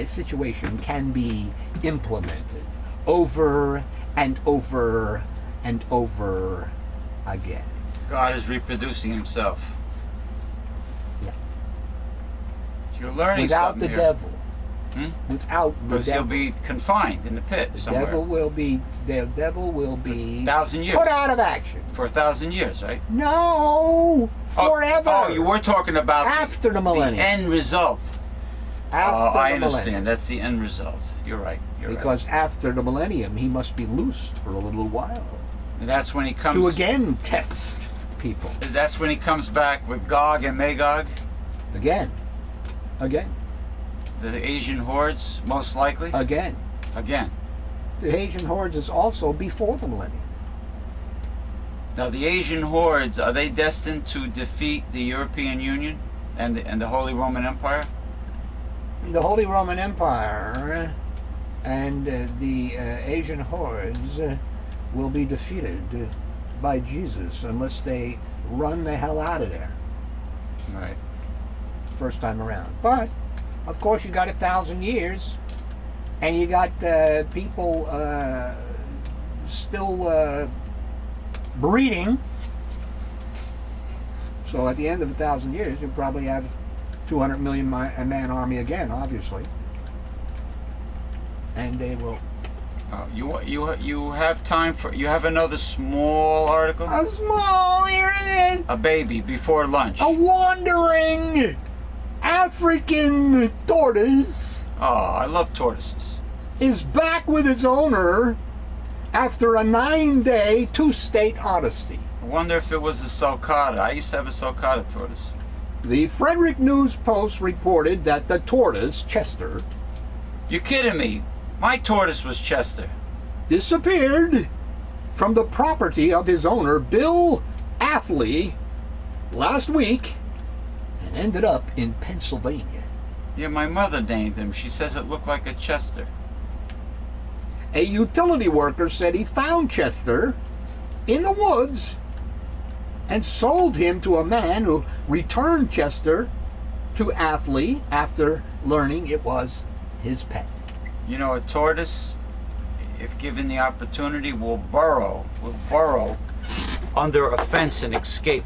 situation can be implemented over and over and over again. God is reproducing himself. Yeah. So you're learning Without something the here. devil. Without the Because he'll devil. be confined in the pit somewhere. The devil will be 1,000 years. put out of action. For 1,000 years, right? No, forever. Oh, you were talking about after the millennium. end result. After I the understand. millennium. That's the end result. You're right. You're right. Because after the millennium, he must be loosed for a little while And that's when he to comes. again test people. That's when he comes back with Gog and Magog, Again. the Asian hordes, most likely. Again. The Asian hordes is also before the millennium. Now, the Asian hordes, are they destined to defeat the European Union and the Holy Roman Empire? The Holy Roman Empire and the Asian hordes will be defeated by Jesus unless they run the hell out of there Right. first time around. But, of course, you got 1,000 years, and you got people still breeding. So at the end of 1,000 years, you probably have 200 million man army again, obviously, and they will. You have time for, you have another small article? A small here it is. A baby before lunch. A wandering African tortoise Oh, I love tortoises. is back with its owner after a 9-day two-state odyssey. I wonder if it was a sulcata. I used to have a sulcata tortoise. The Frederick News Post reported that the tortoise, Chester, You kidding me? My tortoise was Chester. disappeared from the property of his owner, Bill Athley, last week and ended up in Pennsylvania. Yeah, my mother named him. She says it looked like a Chester. A utility worker said he found Chester in the woods and sold him to a man who returned Chester to Athley after learning it was his pet. You know, a tortoise, if given the opportunity, will burrow under a fence and escape.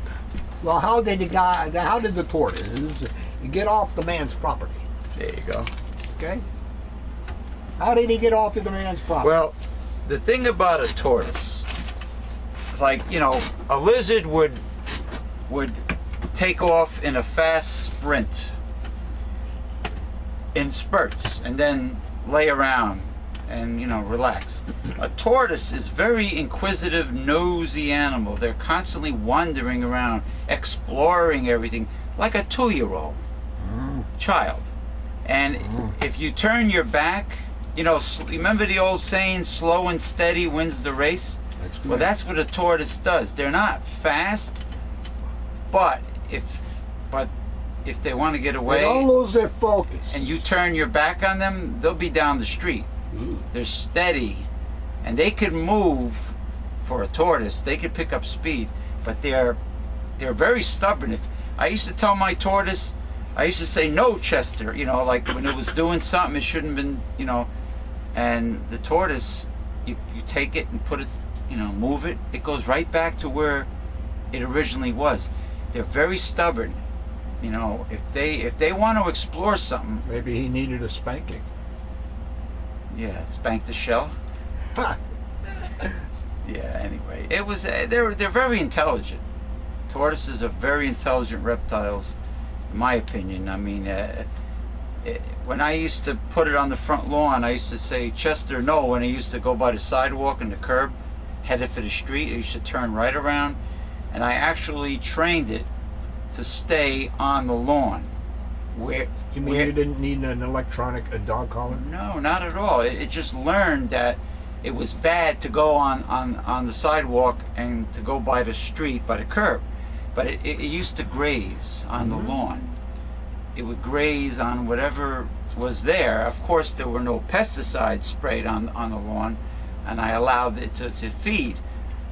Well, how did the tortoise get off the man's property? There you go. Okay? How did he get off of the man's property? Well, the thing about a tortoise, like, you know, a lizard would take off in a fast sprint in spurts and then lay around and, you know, relax. A tortoise is very inquisitive, nosy animal. They're constantly wandering around, exploring everything, like a 2-year-old child. And if you turn your back, you know, remember the old saying, slow and steady wins the race? Well, that's what a tortoise does. They're not fast, but if they want to get they away don't lose their focus. and you turn your back on them, they'll be down the street. They're steady, and they could move. For a tortoise, they could pick up speed, but they're very stubborn. If I used to tell my tortoise, I used to say, no, Chester, you know, like when it was doing something it shouldn't have been, you know, and the tortoise, you take it and put it, you know, move it, it goes right back to where it originally was. They're very stubborn. You know, if they want to explore something, Maybe he needed a spanking. yeah, spank the shell. Yeah, anyway, it was they're very intelligent. Tortoises are very intelligent reptiles, in my opinion. I mean, when I used to put it on the front lawn, I used to say, Chester, no, when I used to go by the sidewalk and the curb, headed for the street, I used to turn right around, and I actually trained it to stay on the lawn. You mean you didn't need an electronic dog collar? No, not at all. It just learned that it was bad to go on the sidewalk and to go by the street, by the curb. But it used to graze on the lawn. It would graze on whatever was there. Of course, there were no pesticides sprayed on the lawn, and I allowed it to feed,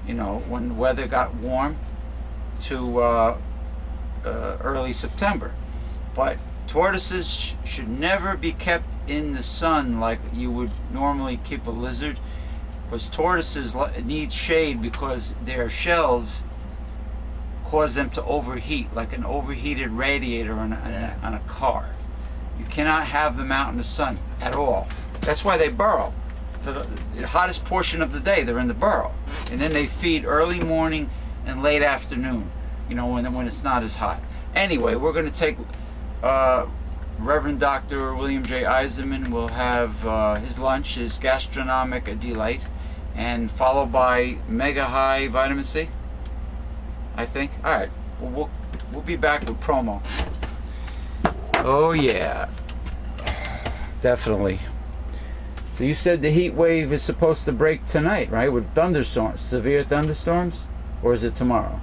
you know, when the weather got warm to early September. But tortoises should never be kept in the sun like you would normally keep a lizard, because tortoises need shade because their shells cause them to overheat, like an overheated radiator on a car. You cannot have them out in the sun at all. That's why they burrow. For the hottest portion of the day, they're in the burrow, and then they feed early morning and late afternoon, you know, when it's not as hot. Anyway, we're going to take Reverend Dr. William J. Eisenman will have his lunch, his gastronomic delight, and followed by Mega High Vitamin C, I think. All right, we'll be back with promo. Oh yeah, definitely. So you said the heat wave is supposed to break tonight, right? With thunderstorms, severe thunderstorms, or is it tomorrow?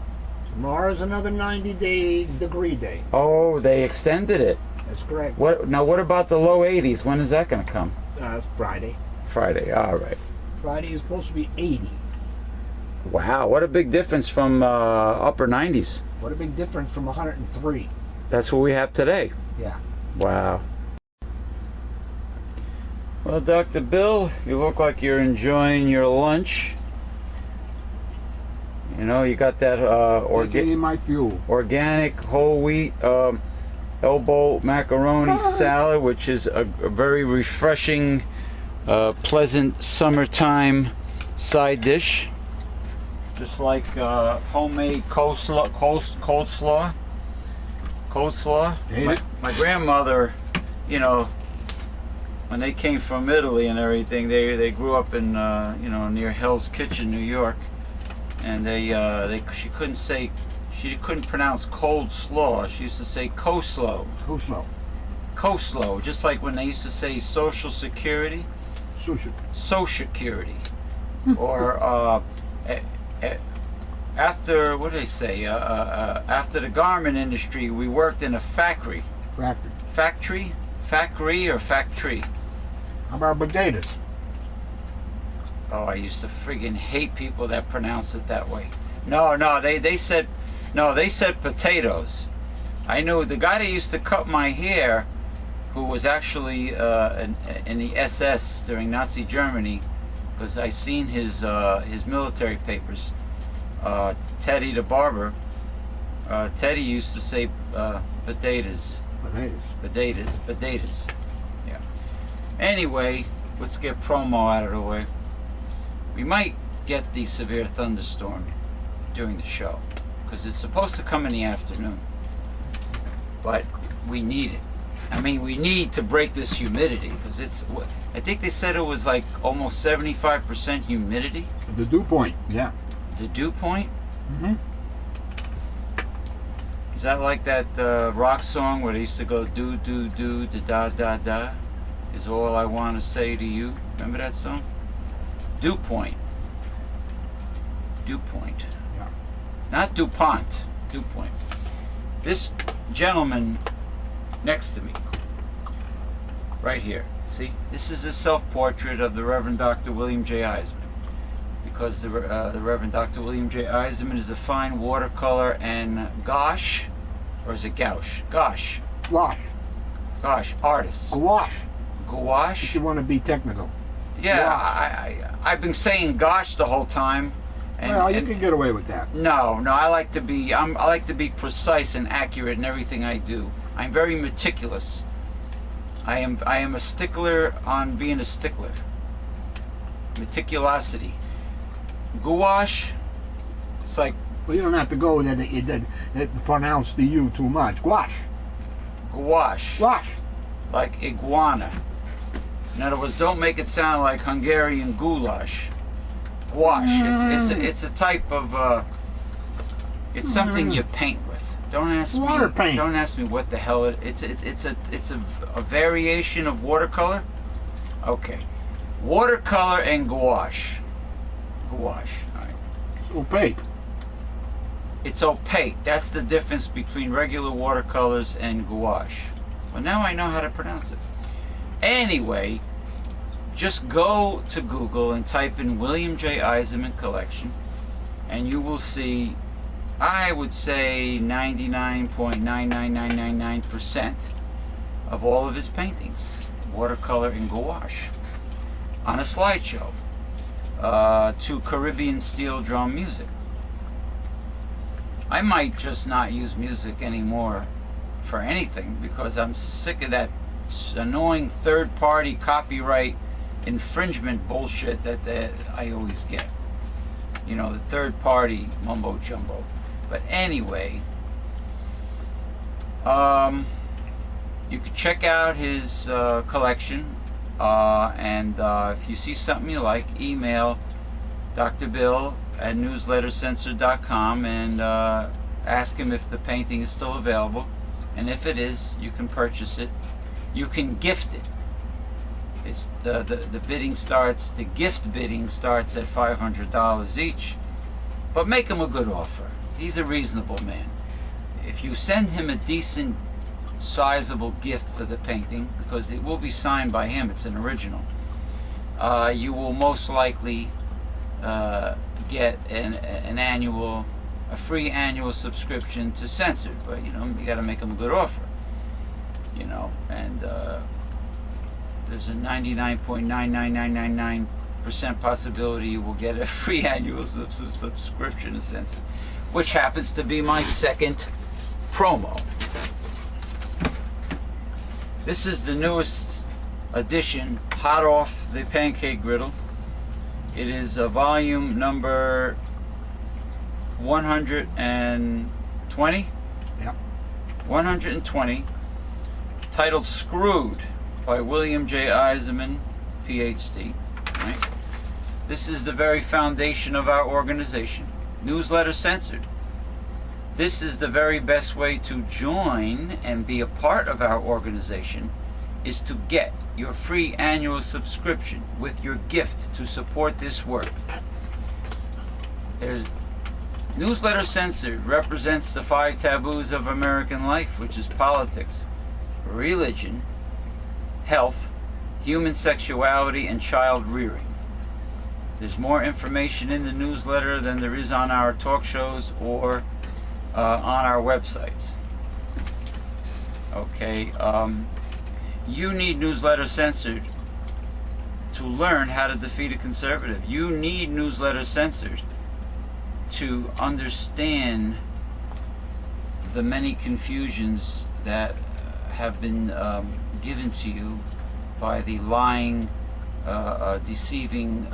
Tomorrow's another 90-degree day. Oh, they extended it. That's correct. What about the low 80s? When is that going to come? Friday. Friday. All right. Friday is supposed to be 80. Wow, what a big difference from upper 90s. What a big difference from 103. That's what we have today. Yeah. Wow. Well, Dr. Bill, you look like you're enjoying your lunch. You know, you got that my fuel. organic whole wheat elbow macaroni salad, which is a very refreshing, pleasant summertime side dish. Just like homemade coleslaw. My grandmother, you know, when they came from Italy and everything, they grew up in you know, near Hell's Kitchen, New York, and she couldn't pronounce cold slaw. She used to say coleslaw. Coleslaw, just like when they used to say Social Security. Social Security, or after, what did they say? After the garment industry, we worked in a factory. Factory or factory? How about potatoes? Oh, I used to friggin' hate people that pronounced it that way. No, they said potatoes. I knew the guy that used to cut my hair, who was actually in the SS during Nazi Germany, because I seen his military papers. Teddy the barber. Teddy used to say potatoes. Potatoes. Yeah. Anyway, let's get promo out of the way. We might get the severe thunderstorm during the show, because it's supposed to come in the afternoon. But we need it. I mean, we need to break this humidity, because I think they said it was like almost 75% humidity. The dew point, yeah. The dew point? Mm-hmm. Is that like that rock song where they used to go do do do da da da is all I want to say to you? Remember that song? Dew point. Dew point. Yeah. Not DuPont. Dew point. This gentleman next to me, right here. See, this is a self-portrait of the Reverend Dr. William J. Eisenman, because the Reverend Dr. William J. Eisenman is a fine watercolor and gouache, or is it gouache? Gouache artist. Gouache. If you want to be technical. Yeah, I've been saying gouache the whole time. Well, you can get away with that. No, I like to be precise and accurate in everything I do. I'm very meticulous. I am a stickler on being a stickler. Meticulosity. Gouache, it's like... Well, you don't have to go that pronounce the U too much. Gouache. Like iguana. In other words, don't make it sound like Hungarian goulash. Gouache. It's a type of... it's something you paint with. Don't ask me. Water paint. Don't ask me what the hell it's a variation of watercolor. Okay, watercolor and gouache. All right. It's opaque. It's opaque. That's the difference between regular watercolors and gouache. Well, now I know how to pronounce it. Anyway, just go to Google and type in William J. Eisenman collection, and you will see, I would say 99.99999% of all of his paintings, watercolor and gouache, on a slideshow to Caribbean steel drum music. I might just not use music anymore for anything, because I'm sick of that annoying third-party copyright infringement bullshit that I always get. You know, the third-party mumbo-jumbo. But anyway, you can check out his collection, and if you see something you like, email Dr. Bill at newslettercensored.com and ask him if the painting is still available. And if it is, you can purchase it. You can gift it. It's the bidding starts, the gift bidding starts at $500 each. But make him a good offer. He's a reasonable man. If you send him a decent, sizable gift for the painting, because it will be signed by him, it's an original, you will most likely get a free annual subscription to Censored. But you got to make him a good offer. And there's a 99.99999% possibility you will get a free annual subscription to Censored, which happens to be my second promo. This is the newest edition, hot off the pancake griddle. It is volume number 120. Yep. 120, titled Screwed by William J. Eisenman, PhD. Right? This is the very foundation of our organization, Newsletter Censored. This is the very best way to join and be a part of our organization, is to get your free annual subscription with your gift to support this work. Newsletter Censored represents the 5 taboos of American life, which is politics, religion, health, human sexuality, and child rearing. There's more information in the newsletter than there is on our talk shows or on our websites. Okay, you need Newsletter Censored to learn how to defeat a conservative. You need Newsletter Censored to understand the many confusions that have been given to you by the lying, deceiving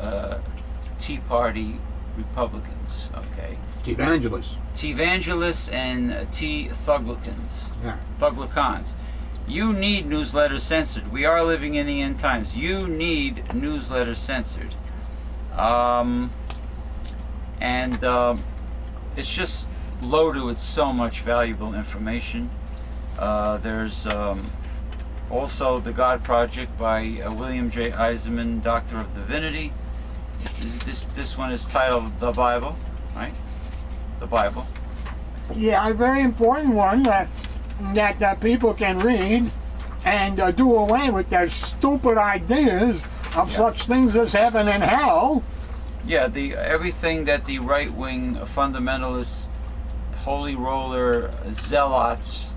Tea Party Republicans. Okay, T-evangelists and T-thuglicans. Yeah. Thuglicans. You need Newsletter Censored. We are living in the end times. You need Newsletter Censored. It's just loaded with so much valuable information. There's also The God Project by William J. Eisenman, Doctor of Divinity. This one is titled The Bible, right? The Bible. Yeah, a very important one that people can read and do away with their stupid ideas of such things as heaven and hell. Yeah, everything that the right-wing fundamentalists, holy roller zealots,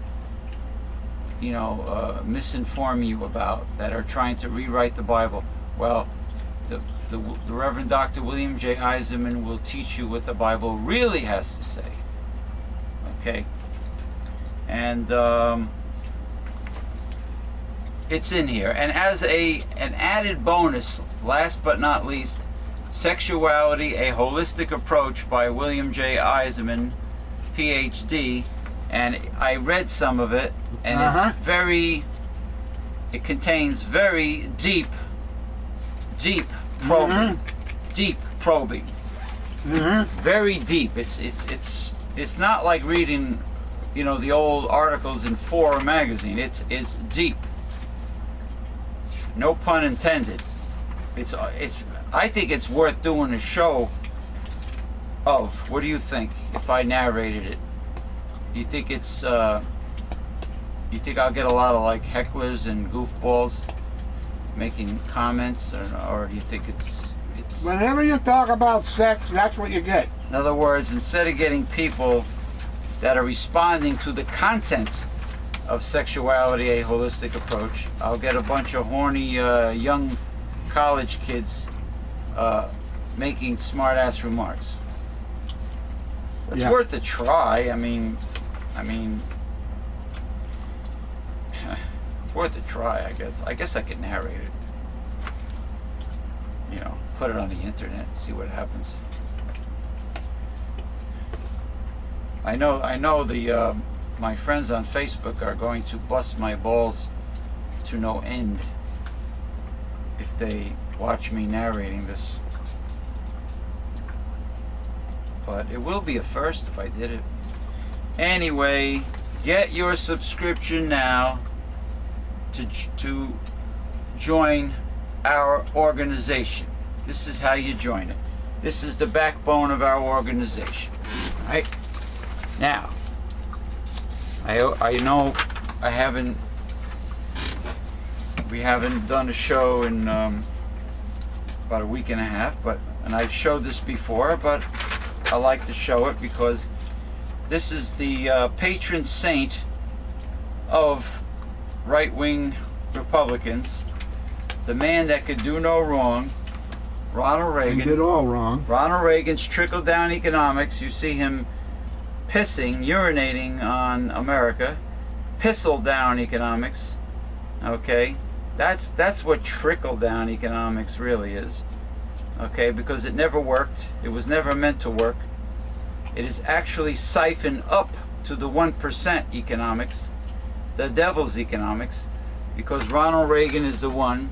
misinform you about, that are trying to rewrite the Bible. Well, the Reverend Dr. William J. Eisenman will teach you what the Bible really has to say. Okay? And it's in here. And as an added bonus, last but not least, Sexuality, A Holistic Approach by William J. Eisenman, PhD. And I read some of it, and it contains very deep probing. Deep probing. Very deep. It's not like reading, the old articles in Forum magazine. It's deep. No pun intended. I think it's worth doing a show of. What do you think if I narrated it? You think it's you think I'll get a lot of hecklers and goofballs making comments, or do you think it's Whenever you talk about sex, that's what you get. In other words, instead of getting people that are responding to the content of Sexuality, A Holistic Approach, I'll get a bunch of horny young college kids making smart-ass remarks. It's worth a try. I mean, it's worth a try, I guess. I guess I could narrate it. Put it on the internet and see what happens. I know the my friends on Facebook are going to bust my balls to no end if they watch me narrating this. But it will be a first if I did it. Anyway, get your subscription now to join our organization. This is how you join it. This is the backbone of our organization. Right? Now, I know we haven't done a show in about a week and a half, and I've showed this before, but I like to show it because this is the patron saint of right-wing Republicans, the man that could do no wrong, Ronald Reagan. He did all wrong. Ronald Reagan's trickle-down economics. You see him pissing, urinating on America. Pissle-down economics. Okay? That's what trickle-down economics really is. Okay? Because it never worked. It was never meant to work. It is actually siphoned up to the 1% economics, the devil's economics, because Ronald Reagan is the one,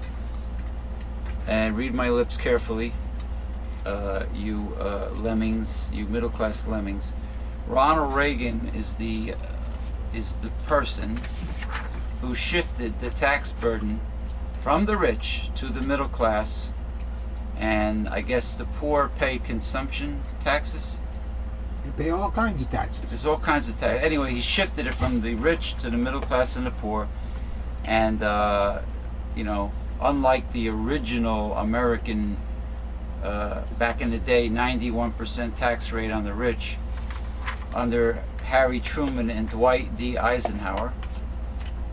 and read my lips carefully, you lemmings, you middle-class lemmings. Ronald Reagan is the person who shifted the tax burden from the rich to the middle class, and I guess the poor pay consumption taxes. They pay all kinds of taxes. There's all kinds of tax. Anyway, he shifted it from the rich to the middle class and the poor, and you know, unlike the original American back in the day 91% tax rate on the rich under Harry Truman and Dwight D. Eisenhower.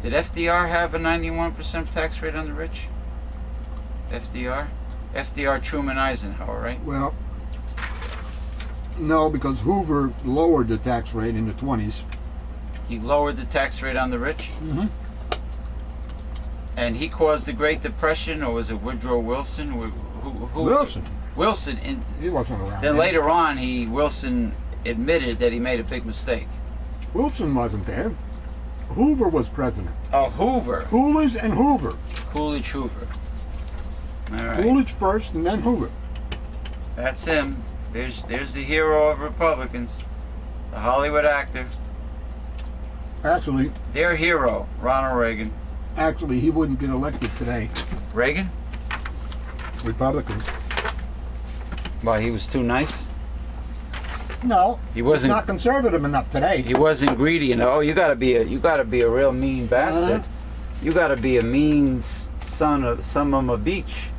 Did FDR have a 91% tax rate on the rich? FDR, Truman, Eisenhower, right? Well, no, because Hoover lowered the tax rate in the 20s. He lowered the tax rate on the rich? Mm-hmm. And he caused the Great Depression, or was it Woodrow Wilson? Who Wilson. Wilson. He wasn't around. Then then. later on, Wilson admitted that he made a big mistake. Wilson wasn't there. Hoover was president. Oh, Hoover. Coolidge and Hoover. Coolidge Hoover. All right. Coolidge first and then Hoover. That's him. There's the hero of Republicans, the Hollywood actor. Actually, Their hero, Ronald Reagan. he wouldn't get elected today. Reagan? Republicans. Why, he was too nice? No, He wasn't. not conservative enough today. He wasn't greedy enough. Oh, you gotta be a real mean bastard. You gotta be a mean son of a beach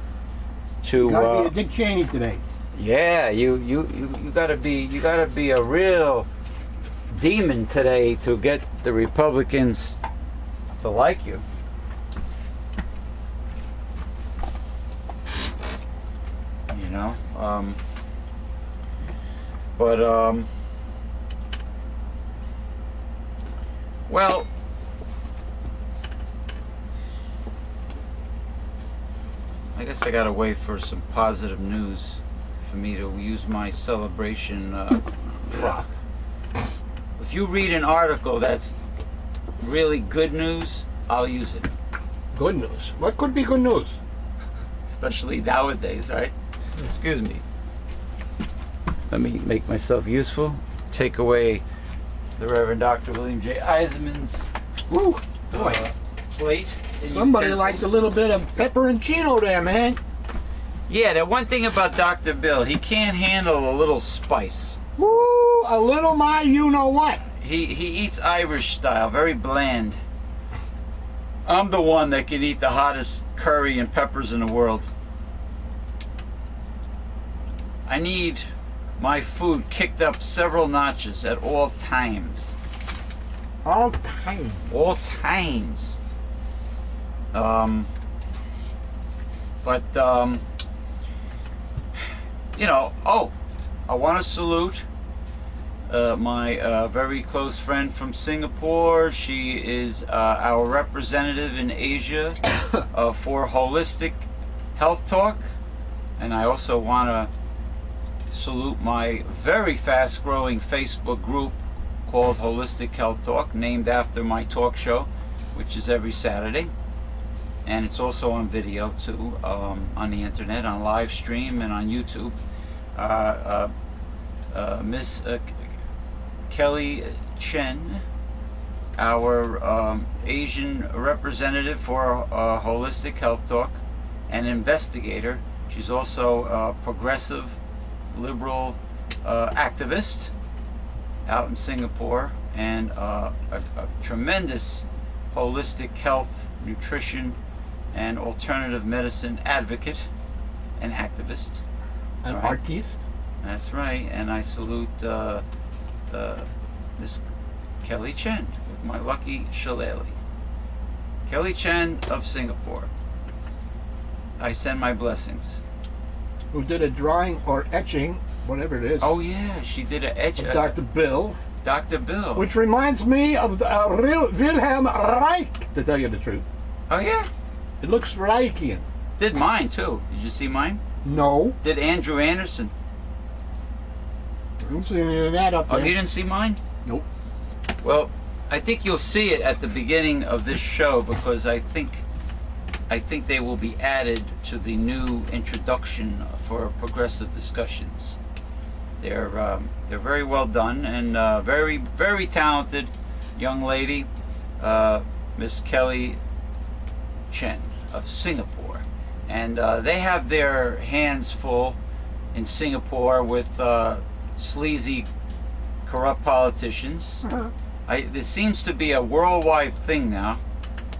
to. Gotta be a Dick Cheney today. Yeah, you gotta be a real demon today to get the Republicans to like you. You know, well, I guess I gotta wait for some positive news for me to use my celebration prop. If you read an article that's really good news, I'll use it. Good news. What could be good news? Especially nowadays, right? Excuse me. Let me make myself useful. Take away the Reverend Dr. William J. Eisenman's Woo, boy. plate. and Somebody utensils. likes a little bit of pepperoncino there, man. Yeah, the one thing about Dr. Bill, he can't handle a little spice. Woo, a little my you-know-what. He eats Irish style, very bland. I'm the one that can eat the hottest curry and peppers in the world. I need my food kicked up several notches at all times. All time. All times. You know, I want to salute my very close friend from Singapore. She is our representative in Asia for Holistic Health Talk. And I also want to salute my very fast growing Facebook group called Holistic Health Talk, named after my talk show, which is every Saturday. And it's also on video too, on the internet, on live stream, and on YouTube. Miss Kelly Chen, our Asian representative for Holistic Health Talk, an investigator. She's also a progressive, liberal activist out in Singapore, and a tremendous holistic health, nutrition, and alternative medicine advocate and activist. An Right. artiste. That's right, and I salute Miss Kelly Chen with my lucky shillelagh. Kelly Chen of Singapore. I send my blessings. Who did a drawing or etching, whatever it is, Oh yeah, she did a etch. of Dr. Bill, Dr. Bill. which reminds me of the real Wilhelm Reich, to tell you the truth. Oh yeah, It looks Reichian. did mine too. Did you see mine? No, Did Andrew Anderson? I don't see any of that up Oh, there. you didn't see mine? Nope. Well, I think you'll see it at the beginning of this show, because I think they will be added to the new introduction for progressive discussions. They're very well done, and very, very talented young lady, Miss Kelly Chen of Singapore, and they have their hands full in Singapore with sleazy, corrupt politicians. Uh-huh. There seems to be a worldwide thing now.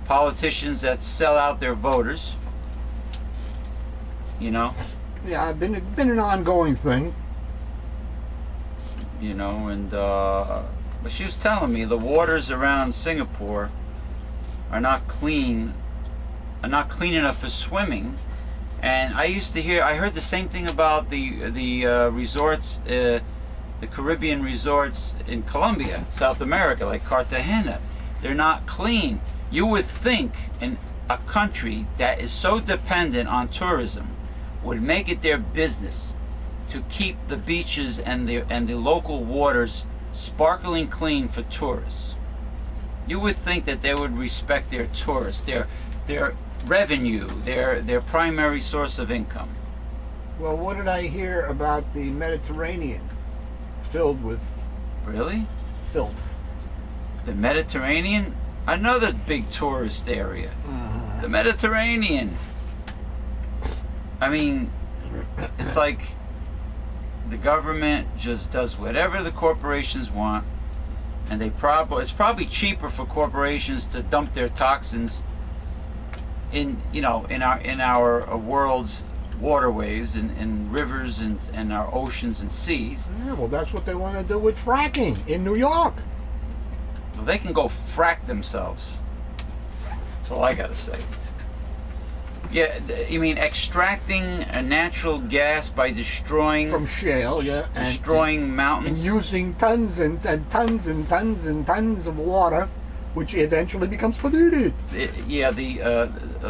Politicians that sell out their voters. You know, Yeah, been an ongoing thing. and but she was telling me the waters around Singapore are not clean enough for swimming. And I heard the same thing about the resorts, the Caribbean resorts in Colombia, South America, like Cartagena. They're not clean. You would think in a country that is so dependent on tourism would make it their business to keep the beaches and the local waters sparkling clean for tourists. You would think that they would respect their tourists, their revenue, their primary source of income. Well, what did I hear about the Mediterranean filled with Really? filth? The Mediterranean? Another big tourist area. The Mediterranean. I mean, it's like the government just does whatever the corporations want, and it's probably cheaper for corporations to dump their toxins in our world's waterways and rivers and our oceans and seas. Yeah, well, that's what they want to do with fracking in New York. Well, they can go frack themselves. That's all I gotta say. Yeah, you mean extracting a natural gas by destroying From shale, yeah. destroying and mountains? using tons and tons and tons and tons of water, which eventually becomes polluted.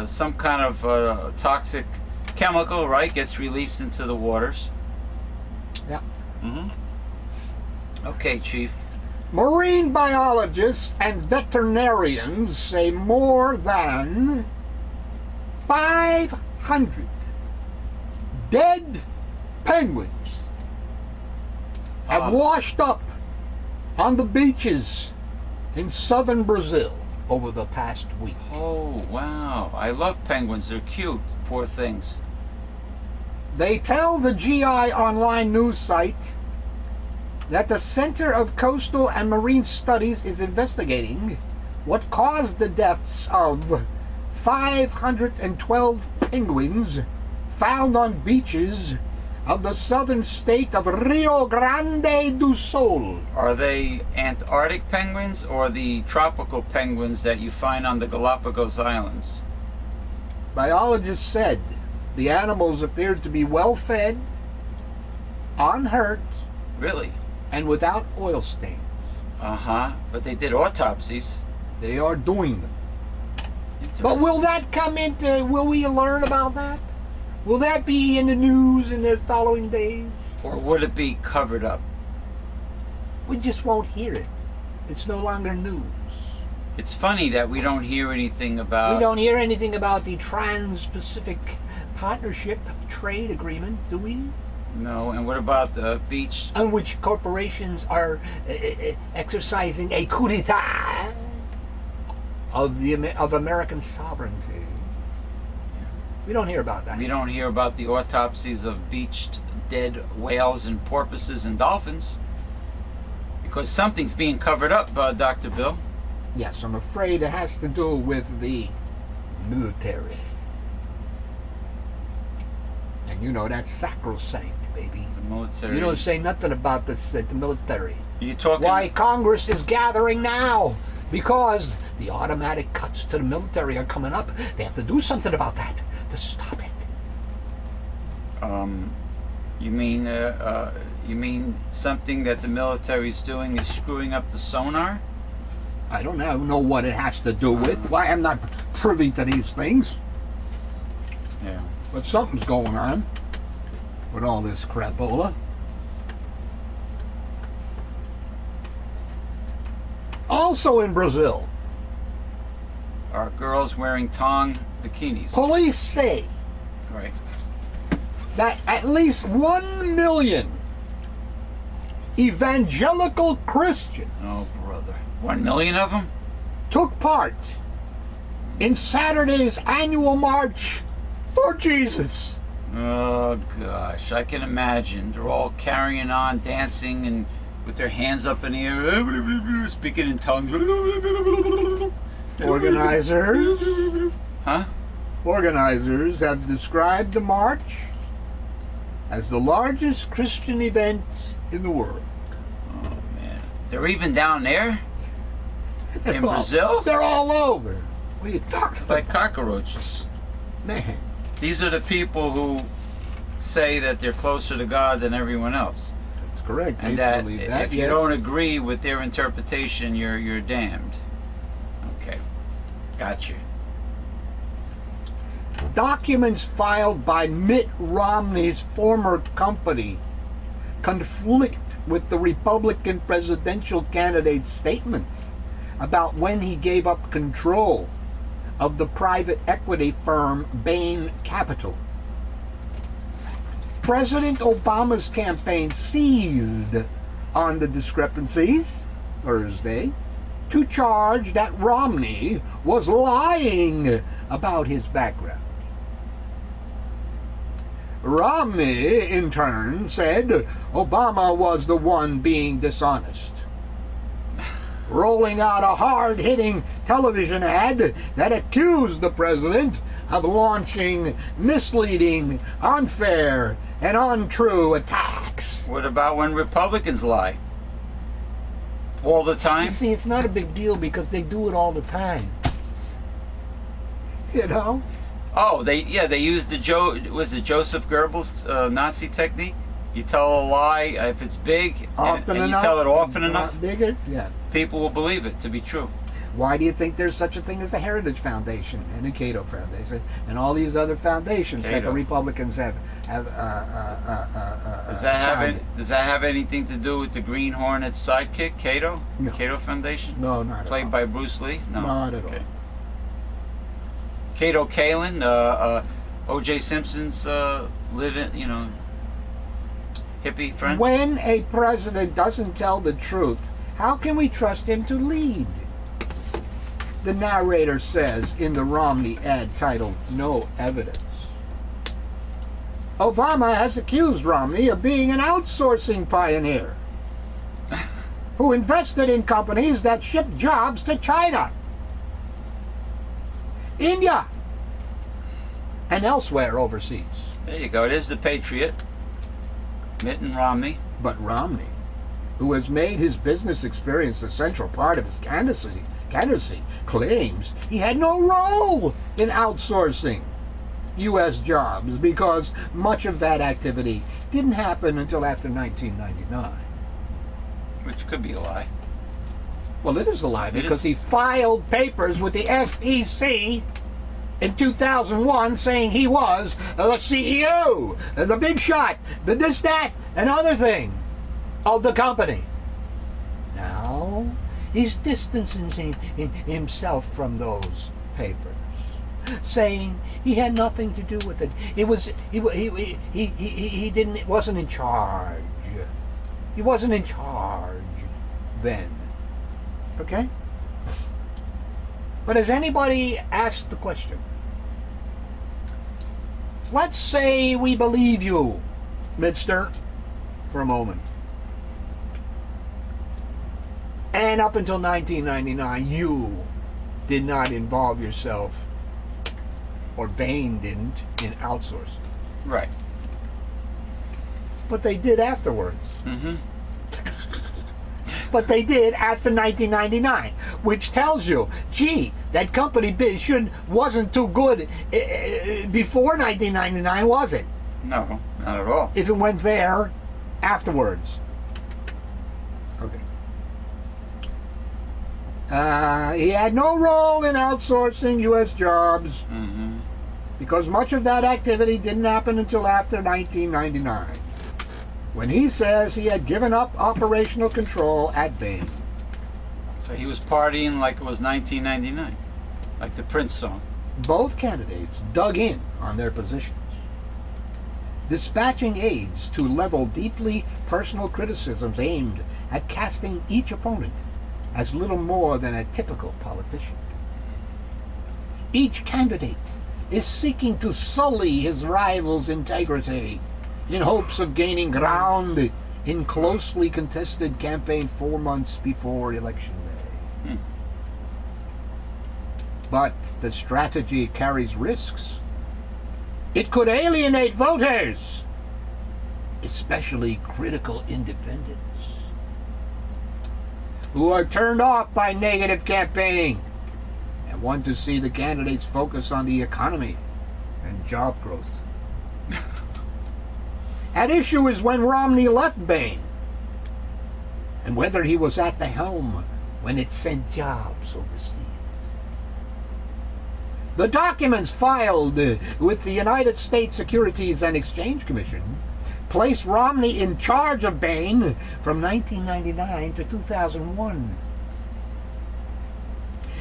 Some kind of toxic chemical, right, gets released into the waters. Yeah. Okay, Chief. Marine biologists and veterinarians say more than 500 dead penguins have washed up on the beaches in southern Brazil over the past week. Oh, wow. I love penguins. They're cute. Poor things. They tell the GI online news site that the Center of Coastal and Marine Studies is investigating what caused the deaths of 512 penguins found on beaches of the southern state of Rio Grande do Sul. Are they Antarctic penguins or the tropical penguins that you find on the Galapagos Islands? Biologists said the animals appeared to be well fed, unhurt, Really? and without oil stains. But they did autopsies. They are doing them. But will that come into, will we learn about that? Will that be in the news in the following days? Or would it be covered up? We just won't hear it. It's no longer news. It's funny that we don't hear anything about. We don't hear anything about the Trans-Pacific Partnership Trade Agreement, do we? No, and what about the beach? On which corporations are exercising a coup d'etat of American sovereignty. We don't hear about that. We don't hear about the autopsies of beached dead whales and porpoises and dolphins because something's being covered up, Dr. Bill. Yes, I'm afraid it has to do with the military. And you know that's sacrosanct, baby. The military. You don't say nothing about this, the military. You talking? Why Congress is gathering now? Because the automatic cuts to the military are coming up. They have to do something about that to stop it. You mean something that the military is doing is screwing up the sonar? I don't know what it has to do with. Why, I'm not privy to these things. Yeah. But something's going on with all this crapola. Also in Brazil, Are girls wearing thong bikinis? police say Right. that at least 1 million evangelical Christians Oh, brother. 1 million of them? took part in Saturday's annual march for Jesus. Oh, gosh. I can imagine. They're all carrying on, dancing, and with their hands up in the air, speaking in tongues. Organizers Huh? Organizers have described the march as the largest Christian event in the world. Oh, man. They're even down there? In They're all- Brazil? They're all over. What are you talking about? Like cockroaches. Man, These are the people who say that they're closer to God than everyone else. that's correct. And They that believe that, if you yes. don't agree with their interpretation, you're damned. Okay. Got you. Documents filed by Mitt Romney's former company conflict with the Republican presidential candidate's statements about when he gave up control of the private equity firm Bain Capital. President Obama's campaign seized on the discrepancies Thursday to charge that Romney was lying about his background. Romney, in turn, said Obama was the one being dishonest, rolling out a hard-hitting television ad that accused the president of launching misleading, unfair, and untrue attacks. What about when Republicans lie? All the You time? see, it's not a big deal because they do it all the time. You know? Oh, they use the Joseph Goebbels Nazi technique. You tell a lie if it's big, and you tell it often enough, Bigger? Yeah. people will believe it to be true. Why do you think there's such a thing as the Heritage Foundation and the Cato Foundation and all these other foundations that the Cato. Republicans have Does that founded? does that have anything to do with the Green Hornet's sidekick, Cato? No. Cato Foundation? No, not at Played all. by Bruce Lee? No. Not at all. Cato Kalin, O.J. Simpson's hippie friend. When a president doesn't tell the truth, how can we trust him to lead? The narrator says in the Romney ad titled No Evidence. Obama has accused Romney of being an outsourcing pioneer who invested in companies that shipped jobs to China, India, and elsewhere overseas. There you go. It is the Patriot, Mitt Romney. But Romney, who has made his business experience the central part of his candidacy, claims he had no role in outsourcing U.S. jobs because much of that activity didn't happen until after 1999. Which could be a lie. Well, it is a lie It because is. he filed papers with the SEC in 2001 saying he was the CEO, the big shot, the this, that, and other thing of the company. Now, He's distancing himself from those papers, saying he had nothing to do with it. It was he didn't wasn't in charge. He wasn't in charge then. Okay? But has anybody asked the question? Let's say we believe you, mister, for a moment. And up until 1999, you did not involve yourself, or Bain didn't, in outsourcing. Right. But they did afterwards. Mm-hmm. But they did after 1999, which tells you, gee, that company wasn't too good before 1999, was it? No, not at all. If it went there afterwards. Okay. He had no role in outsourcing U.S. jobs Mm-hmm. because much of that activity didn't happen until after 1999, when he says he had given up operational control at Bain. So he was partying like it was 1999, like the Prince song. Both candidates dug in on their positions, dispatching aides to level deeply personal criticisms aimed at casting each opponent as little more than a typical politician. Each candidate is seeking to sully his rival's integrity in hopes of gaining ground in closely contested campaign 4 months before Election Day. But the strategy carries risks. It could alienate voters, especially critical independents, who are turned off by negative campaigning and want to see the candidates focus on the economy and job growth. At issue is when Romney left Bain, and whether he was at the helm when it sent jobs overseas. The documents filed with the United States Securities and Exchange Commission place Romney in charge of Bain from 1999 to 2001,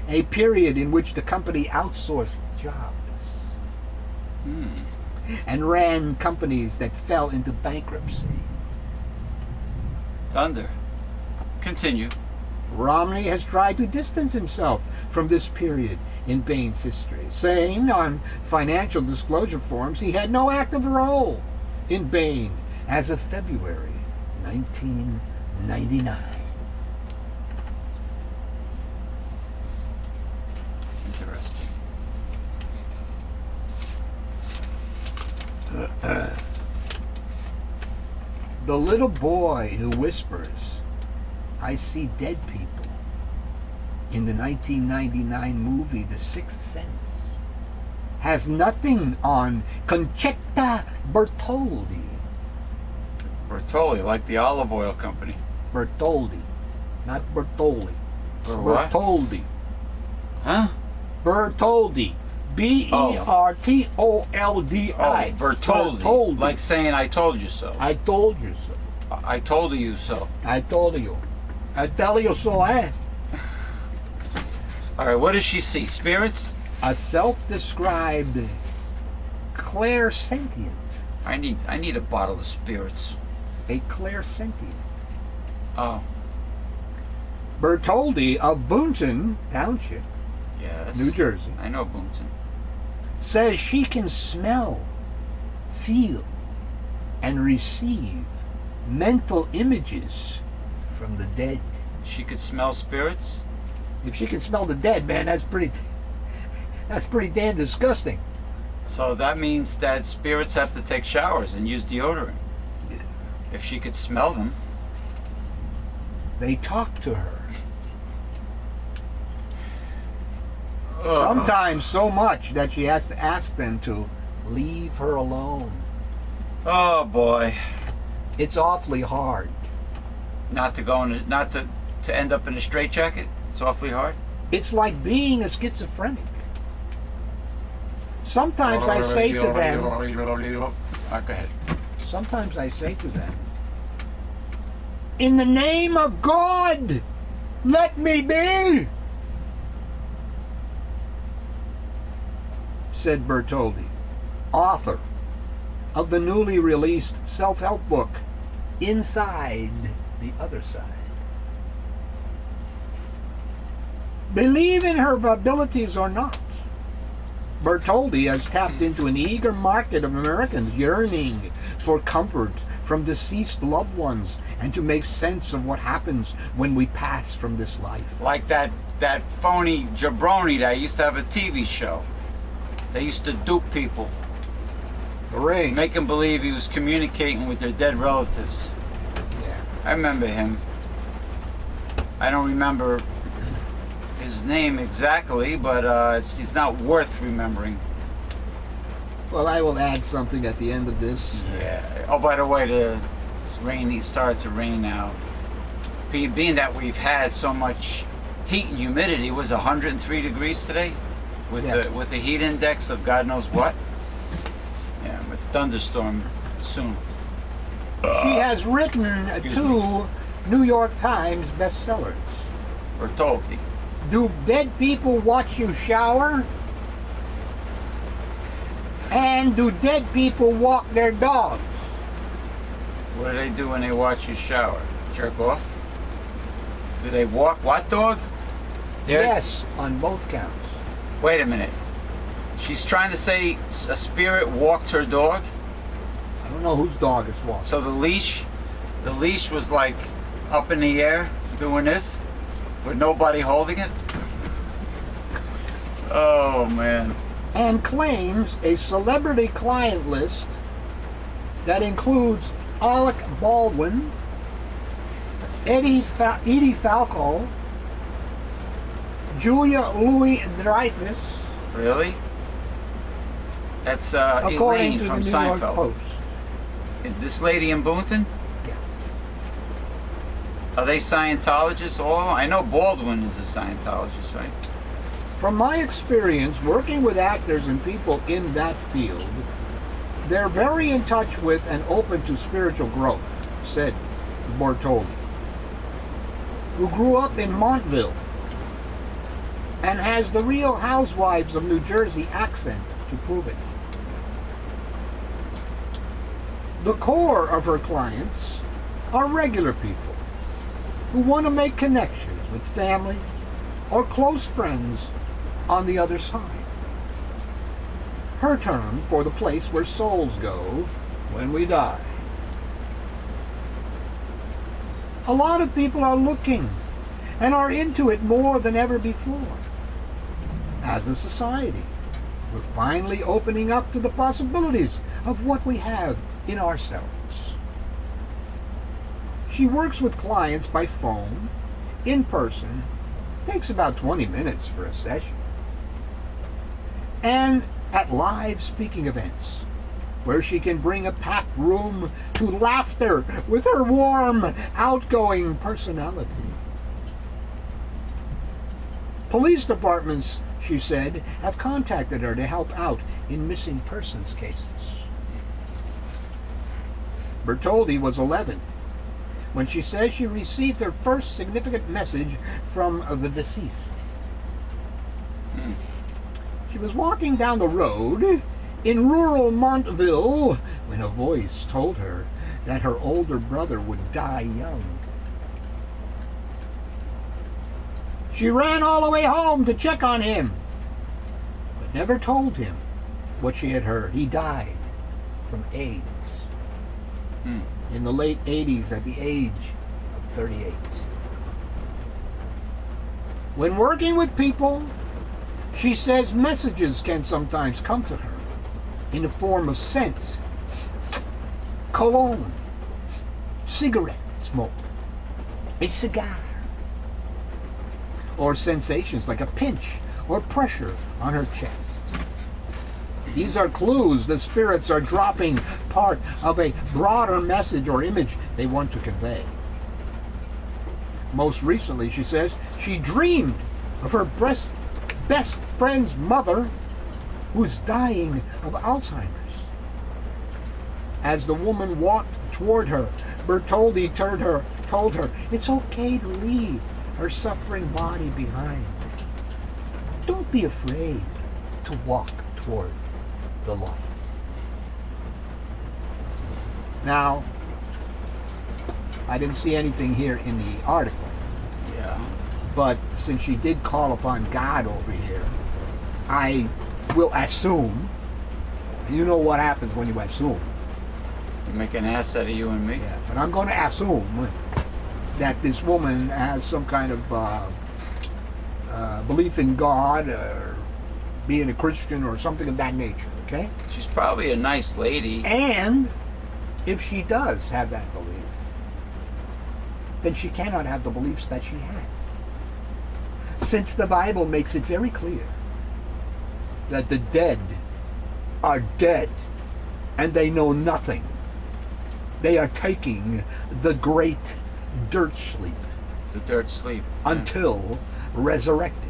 a period in which the company outsourced jobs and ran companies that fell into bankruptcy. Thunder. Continue. Romney has tried to distance himself from this period in Bain's history, saying on financial disclosure forms he had no active role in Bain as of February 1999. Interesting. The little boy who whispers, "I see dead people," in the 1999 movie The Sixth Sense, has nothing on Concetta Bertoldi. Bertolli, like the olive oil company. Bertoldi, not Bertolli. Or what? Bertoldi. Huh? Bertoldi. Bertoldi. Oh, Bertoldi. Like saying I told you so. I told you so. I told you so. I told you. I tell you so, eh? All right, what does she see? Spirits? A self-described clairsentient. I need a bottle of spirits. A clairsentient. Oh, Bertoldi of Boonton Township, yes. New Jersey, I know Boonton. says she can smell, feel, and receive mental images from the dead. She could smell spirits? If she can smell the dead, man, that's pretty damn disgusting. So that means that spirits have to take showers and use deodorant. If she could smell them. They talk to her. Sometimes so much that she has to ask them to leave her alone. Oh boy. It's awfully hard. Not to end up in a straitjacket? It's awfully hard. It's like being a schizophrenic. Sometimes I say to them, Go ahead. sometimes I say to them, in the name of God, Let me be, said Bertoldi, author of the newly released self-help book, Inside the Other Side. Believe in her abilities or not, Bertoldi has tapped into an eager market of Americans yearning for comfort from deceased loved ones and to make sense of what happens when we pass from this life. Like that phony jabroni that used to have a TV show. They used to dupe people. Hooray. Make them believe he was communicating with their dead relatives. Yeah. I remember him. I don't remember his name exactly, but he's not worth remembering. Well, I will add something at the end of this. Yeah. Oh, by the way, it's rainy. It started to rain now. Being that we've had so much heat and humidity, it was 103 degrees today, with the heat index of God knows what. Yeah, it's thunderstorm soon. She has written two New York Times bestsellers. Bertoldi. Do Dead People Watch You Shower? And do dead people walk their dogs? So what do they do when they watch you shower? Jerk off? Do they walk what dog? Yes, on both counts. Wait a minute. She's trying to say a spirit walked her dog? I don't know whose dog it's walking. So the leash was like up in the air doing this with nobody holding it? Oh man. And claims a celebrity client list that includes Alec Baldwin, Edie Falco, Julia Louis-Dreyfus. Really? That's according Elaine to from the New York Seinfeld. Post. This lady in Boonton? Yeah. Are they Scientologists? All of them? I know Baldwin is a Scientologist, right? From my experience working with actors and people in that field, they're very in touch with and open to spiritual growth, said Bertoldi, who grew up in Montville and has the Real Housewives of New Jersey accent to prove it. The core of her clients are regular people who want to make connections with family or close friends on the other side. Her term for the place where souls go when we die. A lot of people are looking and are into it more than ever before. As a society, we're finally opening up to the possibilities of what we have in ourselves. She works with clients by phone, in person, takes about 20 minutes for a session, and at live speaking events, where she can bring a packed room to laughter with her warm, outgoing personality. Police departments, she said, have contacted her to help out in missing persons cases. Bertoldi was 11 when she says she received her first significant message from the deceased. She was walking down the road in rural Montville when a voice told her that her older brother would die young. She ran all the way home to check on him, but never told him what she had heard. He died from AIDS in the late 80s at the age of 38. When working with people, she says messages can sometimes come to her in the form of scents, cologne, cigarette smoke, a cigar, or sensations like a pinch or pressure on her chest. These are clues the spirits are dropping part of a broader message or image they want to convey. Most recently, she says, she dreamed of her best friend's mother who's dying of Alzheimer's. As the woman walked toward her, Bertoldi told her, it's okay to leave. her suffering body behind. Don't be afraid to walk toward the light. Now, I didn't see anything here in the article, Yeah. but since she did call upon God over here, I will assume, you know what happens when you assume. You make an ass out of you and me. Yeah, but I'm going to assume that this woman has some kind of belief in God or being a Christian or something of that nature, okay? She's probably a nice lady. And if she does have that belief, then she cannot have the beliefs that she has. Since the Bible makes it very clear that the dead are dead and they know nothing. They are taking the great dirt sleep The dirt sleep. Yeah. until resurrected.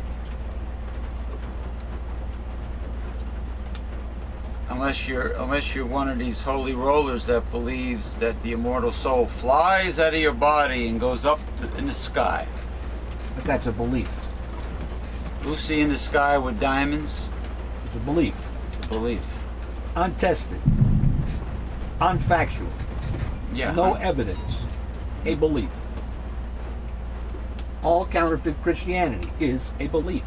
Unless you're one of these holy rollers that believes that the immortal soul flies out of your body and goes up in the sky. But that's a belief. Lucy in the sky with diamonds. It's a belief. It's a belief. Untested. Unfactual. Yeah. No evidence. A belief. All counterfeit Christianity is a belief.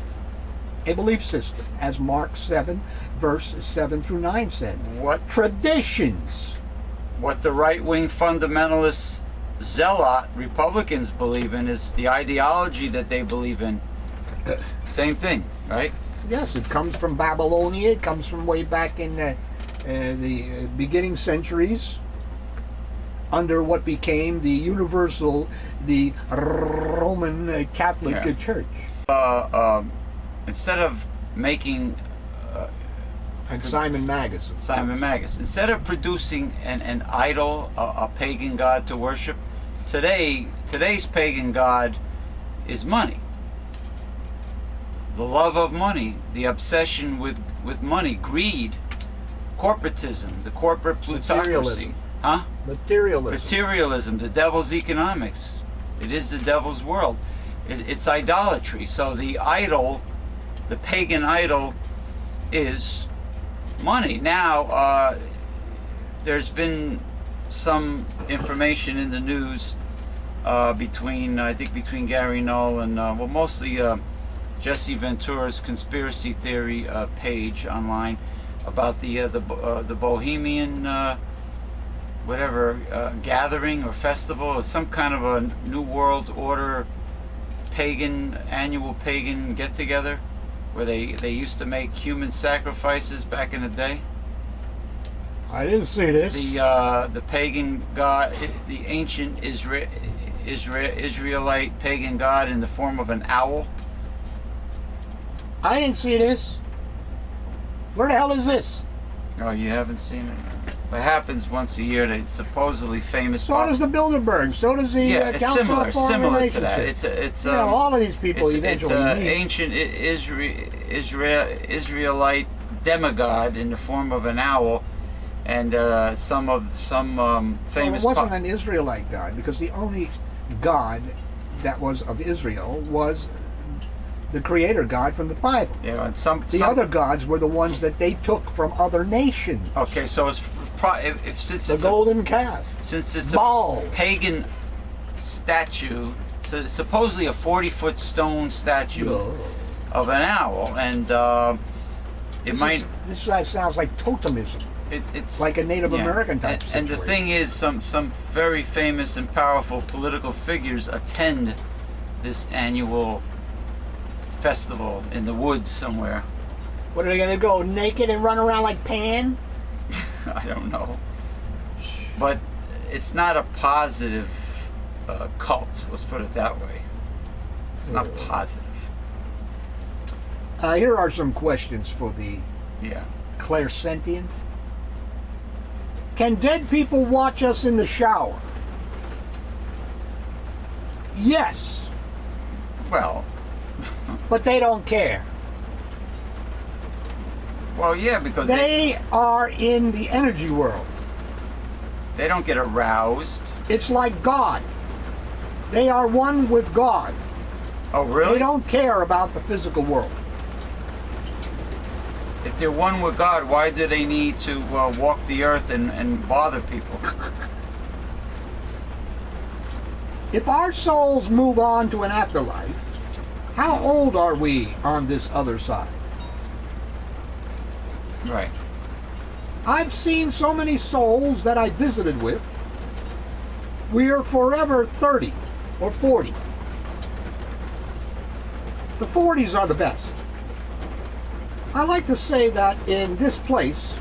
A belief system, as Mark 7, verse 7 through 9 said. What Traditions. the right-wing fundamentalist zealot Republicans believe in is the ideology that they believe in. Same thing, right? Yes, it comes from Babylonia. It comes from way back in the beginning centuries, under what became the Roman Catholic Church. Instead of making And Simon Magus. Simon Magus, instead of producing an idol, a pagan god to worship, today's pagan god is money. The love of money, the obsession with money, greed, corporatism, the corporate plutocracy. Materialism. Huh? Materialism. Materialism, the devil's economics. It is the devil's world. It's idolatry. So the idol, the pagan idol, is money. Now, there's been some information in the news between Gary Null and mostly Jesse Ventura's conspiracy theory page online about the Bohemian gathering or festival, or some kind of a New World Order annual pagan get-together where they used to make human sacrifices back in the day. I didn't see this. The pagan god, the ancient Israelite pagan god in the form of an owl. I didn't see this. Where the hell is this? Oh, you haven't seen it? It happens once a year. It's supposedly famous. So does the Bilderberg. So does the it's Council of Foreign similar to Relationships. that. It's all of these people it's eventually an meet. ancient Israelite demigod in the form of an owl, and some famous. Well, it wasn't an Israelite god, because the only god that was of Israel was the creator god from the Bible. Yeah, and The other gods were the ones that they took from other nations. Okay, so since The it's golden calf. since it's Baal. a pagan statue, so it's supposedly a 40-foot stone statue of an owl, and This sounds like totemism, it's like a Native American type And the situation. thing is, some very famous and powerful political figures attend this annual festival in the woods somewhere. What, are they going to go naked and run around like Pan? I don't know, but it's not a positive cult. Let's put it that way. It's not positive. Here are some questions for the Yeah. clairsentient. Can dead people watch us in the shower? Yes, Well, but they don't care. yeah, because They are in the energy world. they don't get aroused. It's like God. They are one with God. Oh, really? They don't care about the physical world. If they're one with God, why do they need to walk the earth and bother people? If our souls move on to an afterlife, how old are we on this other side? Right. I've seen so many souls that I visited with. We are forever 30 or 40. The 40s are the best. I like to say that in this place,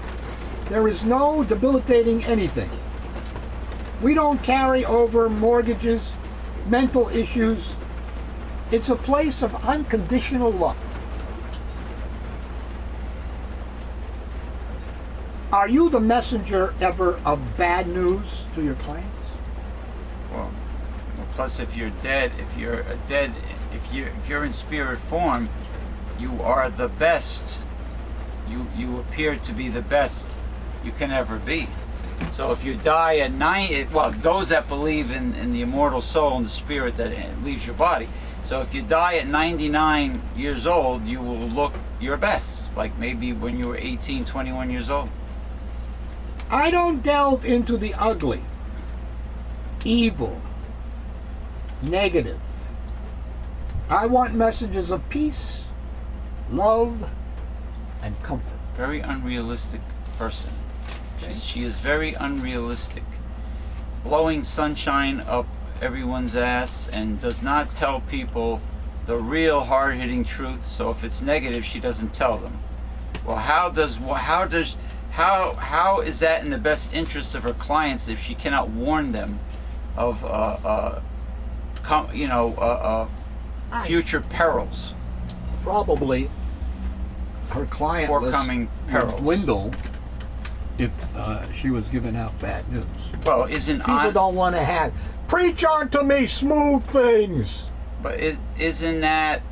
there is no debilitating anything. We don't carry over mortgages, mental issues. It's a place of unconditional love. Are you the messenger ever of bad news to your clients? Well, plus if you're dead, if you're in spirit form, you are the best. You appear to be the best you can ever be. So if you die at 9, well, those that believe in the immortal soul and the spirit that leaves your body. So if you die at 99 years old, you will look your best, like maybe when you were 18, 21 years old. I don't delve into the ugly, evil, negative. I want messages of peace, love, and comfort. Very unrealistic person. She is very unrealistic. Blowing sunshine up everyone's ass and does not tell people the real hard-hitting truth. So if it's negative, she doesn't tell them. Well, how is that in the best interest of her clients if she cannot warn them of future perils? Probably her client Forthcoming perils. would dwindle if she was giving out bad news. Well, isn't People don't want to have, preach unto me smooth things. But isn't that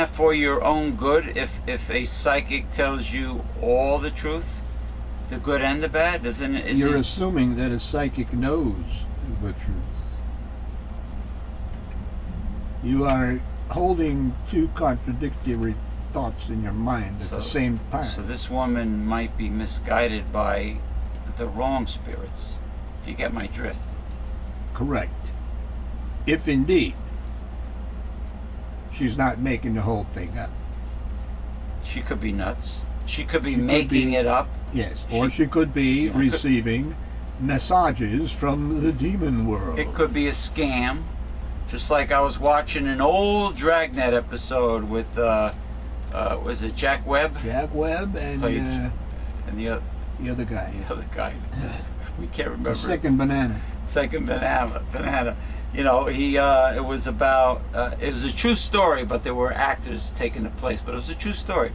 for your own good? If a psychic tells you all the truth, the good and the bad, You're assuming that a psychic knows the truth. You are holding two contradictory thoughts in your mind at the same time. So this woman might be misguided by the wrong spirits, if you get my drift. Correct. If indeed she's not making the whole thing up. She could be nuts. She could be making it up. Yes, or she could be receiving messages from the demon world. It could be a scam. Just like I was watching an old Dragnet episode with was it Jack Webb? Jack Webb and the other guy. The other guy. We can't remember. The second banana. Second banana. You know, it was about. It was a true story, but there were actors taking the place. But it was a true story.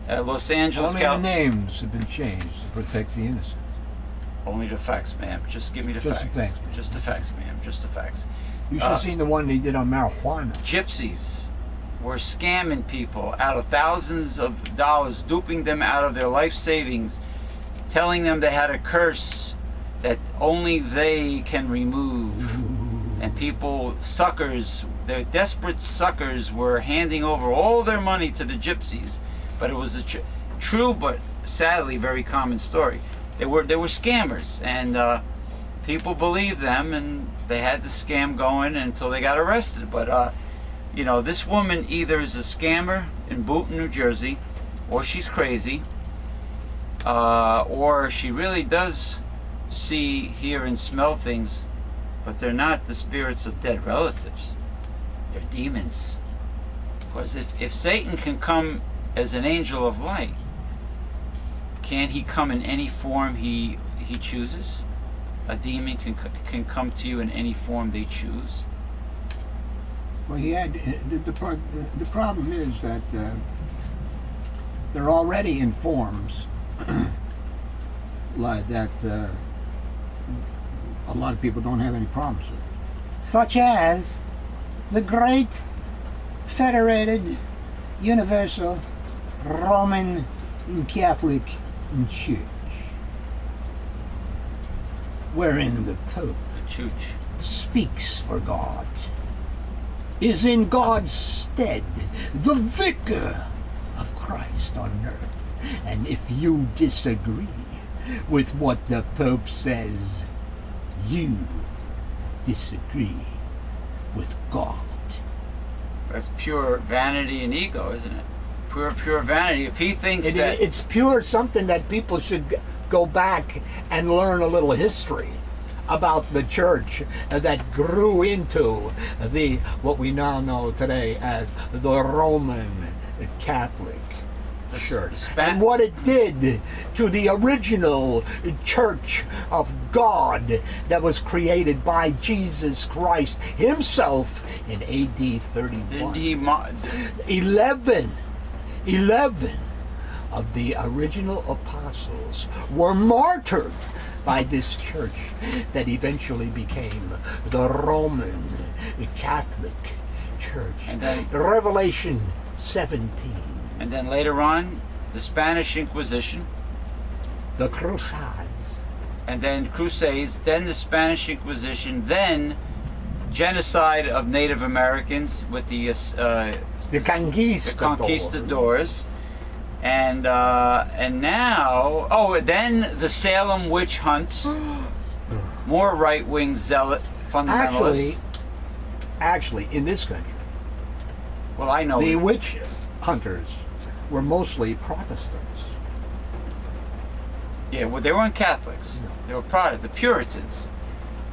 Los Angeles. Only the names have been changed to protect the innocent. Only the facts, ma'am. Just give me the facts. Just the facts, ma'am. Just the facts. You should have seen the one they did on marijuana. Gypsies were scamming people out of thousands of dollars, duping them out of their life savings, telling them they had a curse that only they can remove. And people, suckers, the desperate suckers, were handing over all their money to the gypsies. But it was a true but sadly very common story. They were scammers, and people believed them, and they had the scam going until they got arrested. But you know, this woman either is a scammer in Boonton, New Jersey, or she's crazy, or she really does see, hear, and smell things, but they're not the spirits of dead relatives. They're demons. Because if Satan can come as an angel of light, can't he come in any form he chooses? A demon can come to you in any form they choose. Well, the problem is that they're already in forms like that. A lot of people don't have any problems with, such as the great federated universal Roman Catholic Church, wherein the Pope The chooch. speaks for God. is in God's stead the vicar of Christ on earth. And if you disagree with what the Pope says, you disagree with God. That's pure vanity and ego, isn't it? Pure vanity. If he thinks that It's pure something that people should go back and learn a little history about the church that grew into the what we now know today as the Roman Catholic Church, and what it did to the original church of God that was created by Jesus Christ himself in AD 31. didn't he 11 of the original apostles were martyred by this church that eventually became the Roman Catholic Church. And then, Revelation 17. and then later on, the Spanish Inquisition, The Crusades. and then Crusades, then the Spanish Inquisition, then genocide of Native Americans with the conquistadors, and now, then the Salem witch hunts, more right-wing zealot fundamentalists. Actually, in this country, Well, I know the witch hunters were mostly Protestants. Yeah, well, they weren't Catholics. No. They were Protestant, the Puritans.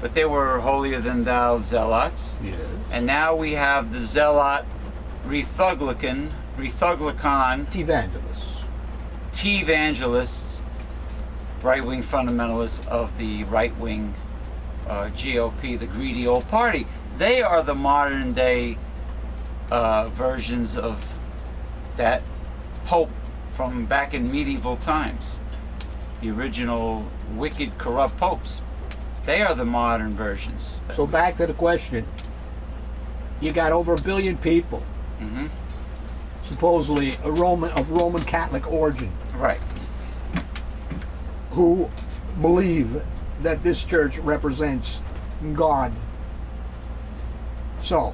But they were holier-than-thou zealots. Yes. And now we have the zealot Rethuglicon, Evangelists. T-evangelists, right-wing fundamentalists of the right-wing GOP, the greedy old party. They are the modern-day versions of that Pope from back in medieval times. The original wicked, corrupt popes. They are the modern versions. So back to the question. You got over 1 billion people, Hmm. supposedly of Roman Catholic origin, Right. who believe that this church represents God. So,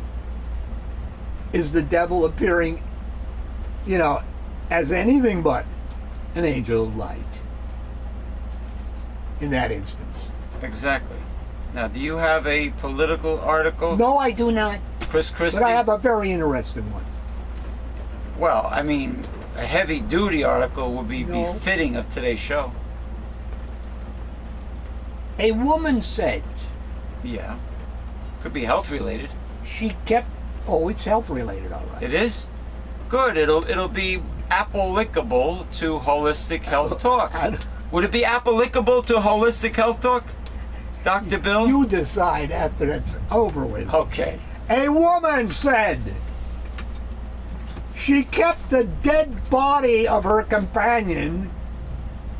is the devil appearing, as anything but an angel of light in that instance? Exactly. Now, do you have a political article? No, I do not. Chris Christie? But I have a very interesting one. Well, I mean, a heavy-duty article would be No. befitting of today's show. A woman said Yeah. Could be health-related. she kept. Oh, it's health related, all right. It is? Good. It'll be applicable to Holistic Health Talk. Would it be applicable to Holistic Health Talk, Dr. Bill? You decide after it's over with. Okay. A woman said she kept the dead body of her companion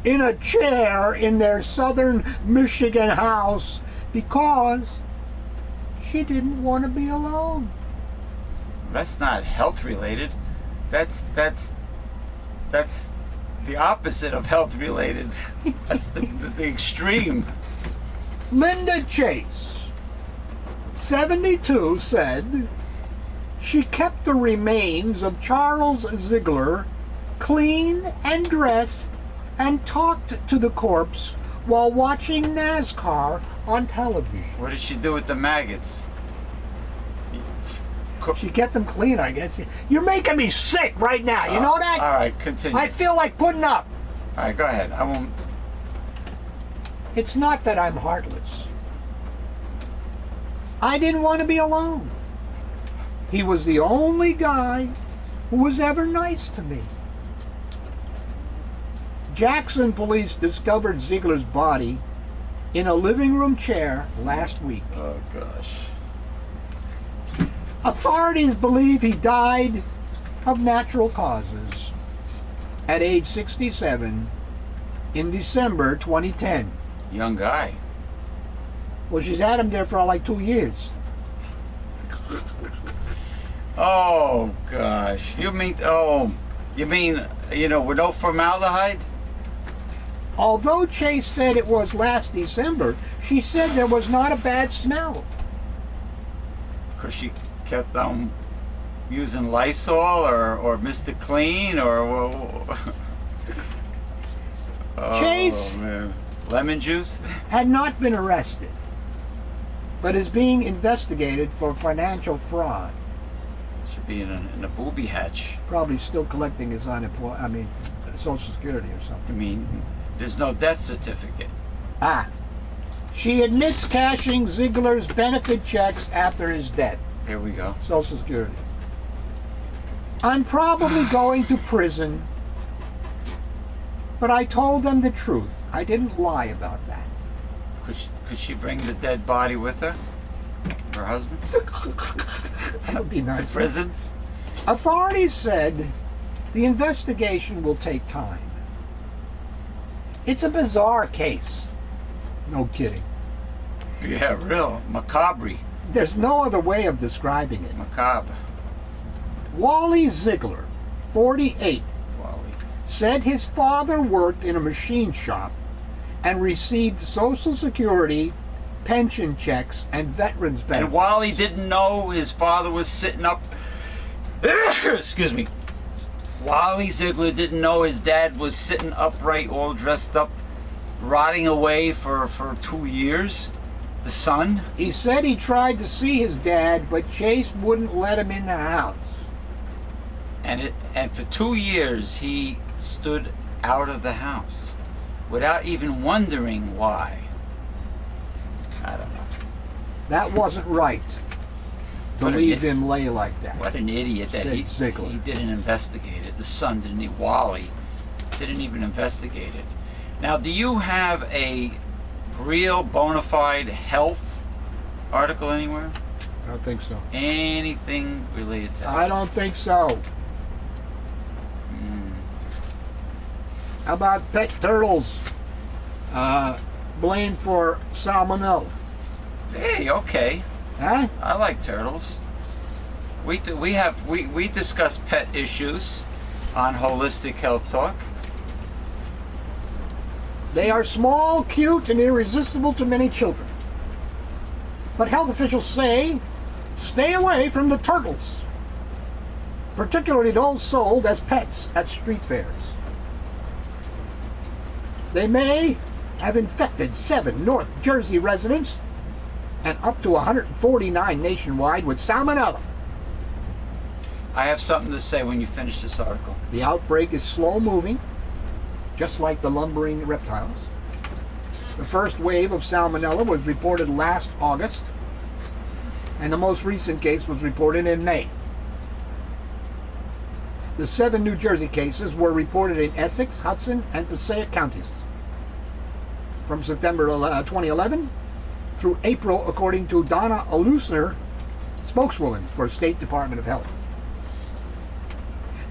in a chair in their southern Michigan house because she didn't want to be alone. That's not health-related. That's the opposite of health-related. That's the extreme. Linda Chase, 72, said she kept the remains of Charles Ziegler clean and dressed and talked to the corpse while watching NASCAR on television. What did she do with the maggots? She kept them clean, I guess. You're making me sick right now. You know that? All right, continue. I feel like putting up. All right, go ahead. I won't. It's not that I'm heartless. I didn't want to be alone. He was the only guy who was ever nice to me. Jackson police discovered Ziegler's body in a living room chair last week. Oh gosh. Authorities believe he died of natural causes at age 67 in December 2010. Young guy. Well, she's had him there for like 2 years. Oh gosh. You mean with no formaldehyde? Although Chase said it was last December, she said there was not a bad smell. Because she kept on using Lysol or Mr. Clean or oh, Chase man. Lemon juice? had not been arrested, but is being investigated for financial fraud. Should be in a booby hatch. Probably still collecting his Social Security or I something. mean, there's no death certificate. Ah. She admits cashing Ziegler's benefit checks after his death. Here we go. Social Security. I'm probably going to prison, but I told them the truth. I didn't lie about that. Could she bring the dead body with her? Her husband? That would be To nice. prison? Authorities said the investigation will take time. It's a bizarre case. No kidding. Yeah, real. Macabre. There's no other way of describing it. Macabre. Wally Ziegler, 48, Wally. said his father worked in a machine shop and received Social Security, pension checks, and veterans And benefits. Wally didn't know his father was sitting up. Excuse me. Wally Ziegler didn't know his dad was sitting upright, all dressed up, rotting away for 2 years. The son. He said he tried to see his dad, but Chase wouldn't let him in the house. And for 2 years he stood out of the house without even wondering why. I don't know. That wasn't right to What an leave idiot. him lay like that. What an idiot that Said he Ziegler. didn't investigate it. The son didn't. Wally didn't even investigate it. Now, do you have a real bona fide health article anywhere? I don't think so. Anything related to I don't think so. How about pet turtles blamed for salmonella? Hey, okay. Huh? I like turtles. We discuss pet issues on Holistic Health Talk. They are small, cute, and irresistible to many children. But health officials say, stay away from the turtles, particularly those sold as pets at street fairs. They may have infected 7 North Jersey residents and up to 149 nationwide with salmonella. I have something to say when you finish this article. The outbreak is slow moving, just like the lumbering reptiles. The first wave of salmonella was reported last August, and the most recent case was reported in May. The 7 New Jersey cases were reported in Essex, Hudson, and Passaic counties from September 2011 through April, according to Donna Alusner, spokeswoman for State Department of Health.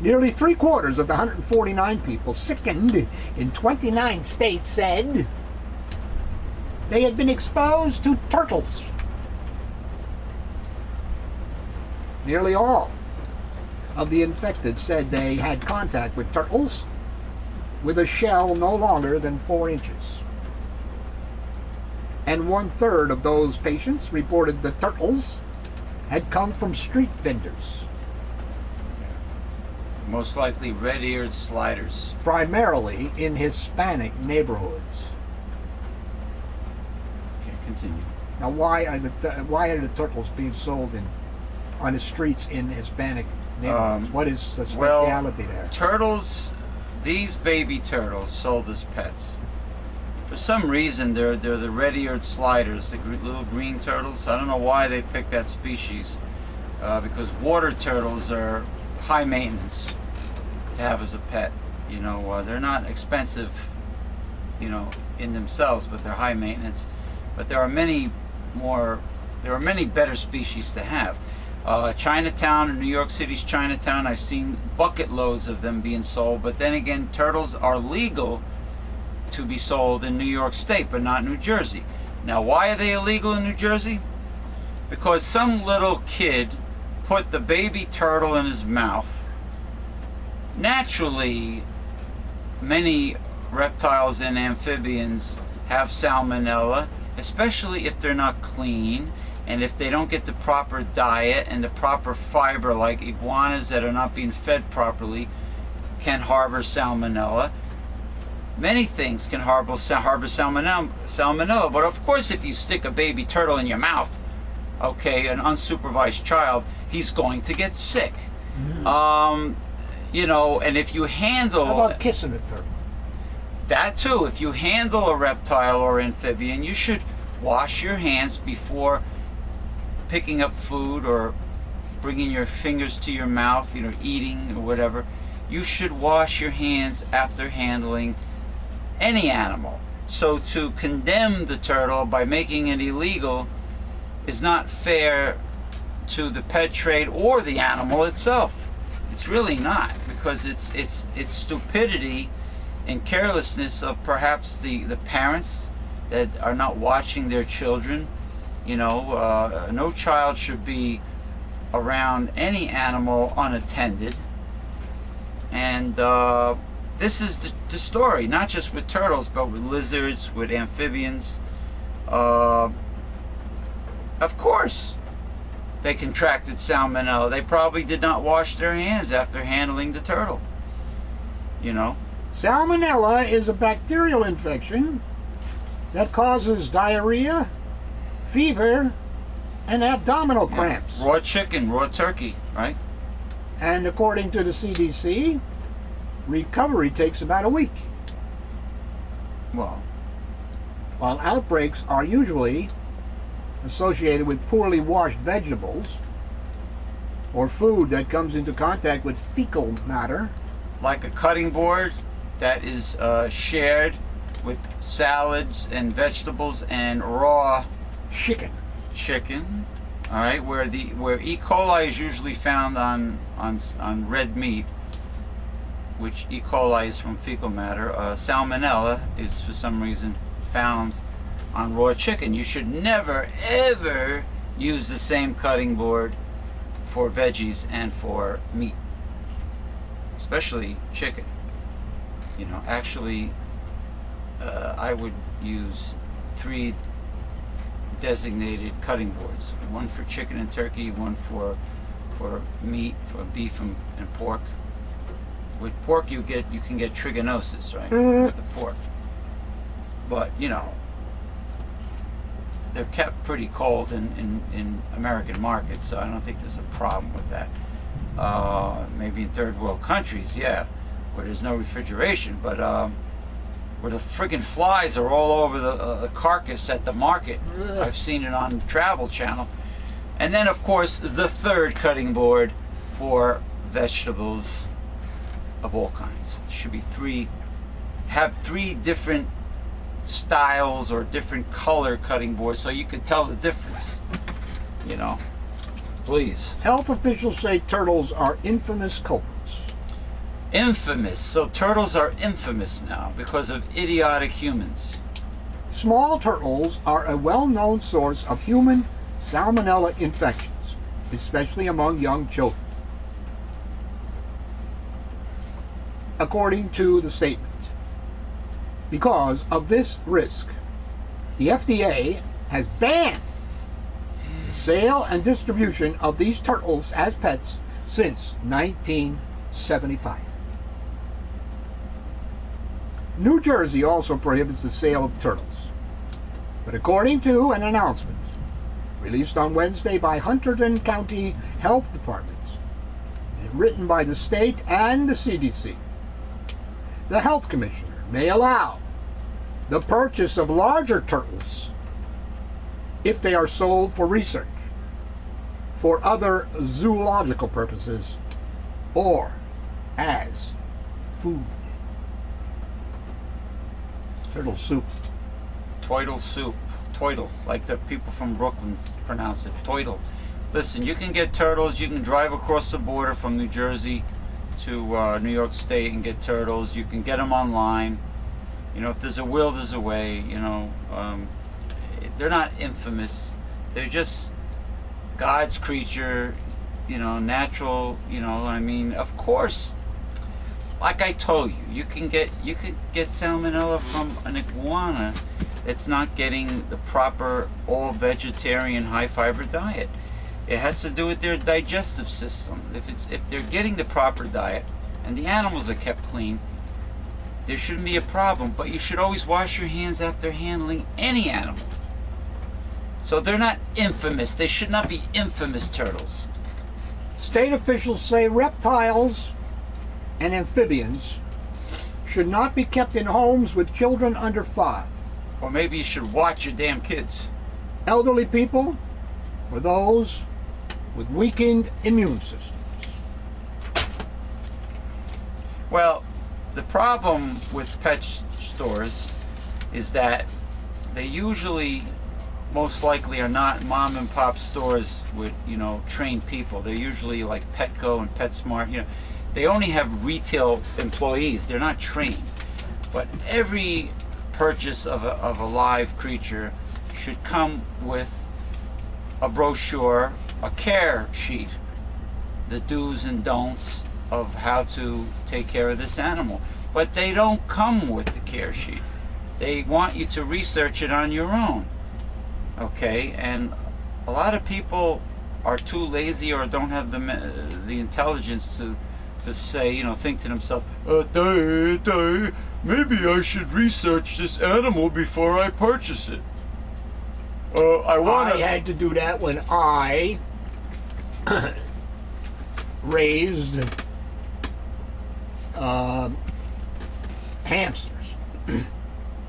Nearly 3/4 of the 149 people sickened in 29 states said they had been exposed to turtles. Nearly all of the infected said they had contact with turtles with a shell no longer than 4 inches. And 1/3 of those patients reported the turtles had come from street vendors, Most likely red-eared sliders. primarily in Hispanic neighborhoods. Okay, continue. Now, why are the turtles being sold on the streets in Hispanic neighborhoods? What is the speciality there? Turtles, these baby turtles sold as pets. For some reason, they're the red-eared sliders, the little green turtles. I don't know why they picked that species, because water turtles are high maintenance to have as a pet. You know, they're not expensive, you know, in themselves, but they're high maintenance. But there are many better species to have. Chinatown, in New York City's Chinatown, I've seen bucket loads of them being sold. But then again, turtles are legal to be sold in New York State, but not New Jersey. Now, why are they illegal in New Jersey? Because some little kid put the baby turtle in his mouth. Naturally, many reptiles and amphibians have salmonella, especially if they're not clean and if they don't get the proper diet and the proper fiber, like iguanas that are not being fed properly can harbor salmonella. Many things can harbor salmonella, but of course if you stick a baby turtle in your mouth, okay, an unsupervised child, he's going to get sick. You know, and if you handle... How about kissing a turtle? That too. If you handle a reptile or amphibian, you should wash your hands before picking up food or bringing your fingers to your mouth, you know, eating or whatever. You should wash your hands after handling any animal. So to condemn the turtle by making it illegal is not fair to the pet trade or the animal itself. It's really not, because it's stupidity and carelessness of perhaps the parents that are not watching their children. You know, no child should be around any animal unattended. And this is the story, not just with turtles, but with lizards, with amphibians. Of course, they contracted salmonella. They probably did not wash their hands after handling the turtle. You know? Salmonella is a bacterial infection that causes diarrhea, fever, and abdominal cramps. Raw chicken, raw turkey, right? And according to the CDC, recovery takes about a week. Well, While outbreaks are usually associated with poorly washed vegetables or food that comes into contact with fecal matter. like a cutting board that is shared with salads and vegetables and raw Chicken. chicken. All right, where E. coli is usually found on red meat, which E. coli is from fecal matter. Salmonella is for some reason found on raw chicken. You should never ever use the same cutting board for veggies and for meat, especially chicken. You know, actually, I would use 3 designated cutting boards: one for chicken and turkey, one for meat, for beef and pork. With pork, you can get trichinosis, right? With the pork, but you know, they're kept pretty cold in American markets, so I don't think there's a problem with that. Maybe in third world countries, yeah, where there's no refrigeration, but where the friggin' flies are all over the carcass at the market. I've seen it on the Travel Channel. And then, of course, the third cutting board for vegetables of all kinds. There should be 3 different styles or different color cutting boards so you can tell the difference. You know, please. Health officials say turtles are infamous culprits. Infamous. So turtles are infamous now because of idiotic humans. Small turtles are a well-known source of human salmonella infections, especially among young children. According to the statement, because of this risk, the FDA has banned the sale and distribution of these turtles as pets since 1975. New Jersey also prohibits the sale of turtles. But according to an announcement released on Wednesday by Hunterdon County Health Department and written by the state and the CDC, the health commissioner may allow the purchase of larger turtles if they are sold for research, for other zoological purposes, or as food. Turtle soup. Toidle soup. Toidle, like the people from Brooklyn pronounce it. Toidle. Listen, you can get turtles. You can drive across the border from New Jersey to New York State and get turtles. You can get them online. You know, if there's a will, there's a way. You know, they're not infamous. They're just God's creature. You know, natural. You know, I mean, of course. Like I told you, you could get salmonella from an iguana it's not getting the proper all vegetarian high fiber diet. It has to do with their digestive system. If they're getting the proper diet and the animals are kept clean, there shouldn't be a problem. But you should always wash your hands after handling any animal. So they're not infamous. They should not be infamous turtles. State officials say reptiles and amphibians should not be kept in homes with children under 5. Or maybe you should watch your damn kids. Elderly people or those with weakened immune systems. Well, the problem with pet stores is that they usually, most likely, are not mom and pop stores with, trained people. They're usually like Petco and PetSmart. They only have retail employees. They're not trained. But every purchase of a live creature should come with a brochure, a care sheet, the do's and don'ts of how to take care of this animal. But they don't come with the care sheet. They want you to research it on your own. Okay, and a lot of people are too lazy or don't have the intelligence to say, think to themselves, maybe I should research this animal before I purchase it. I had to do that when I raised hamsters.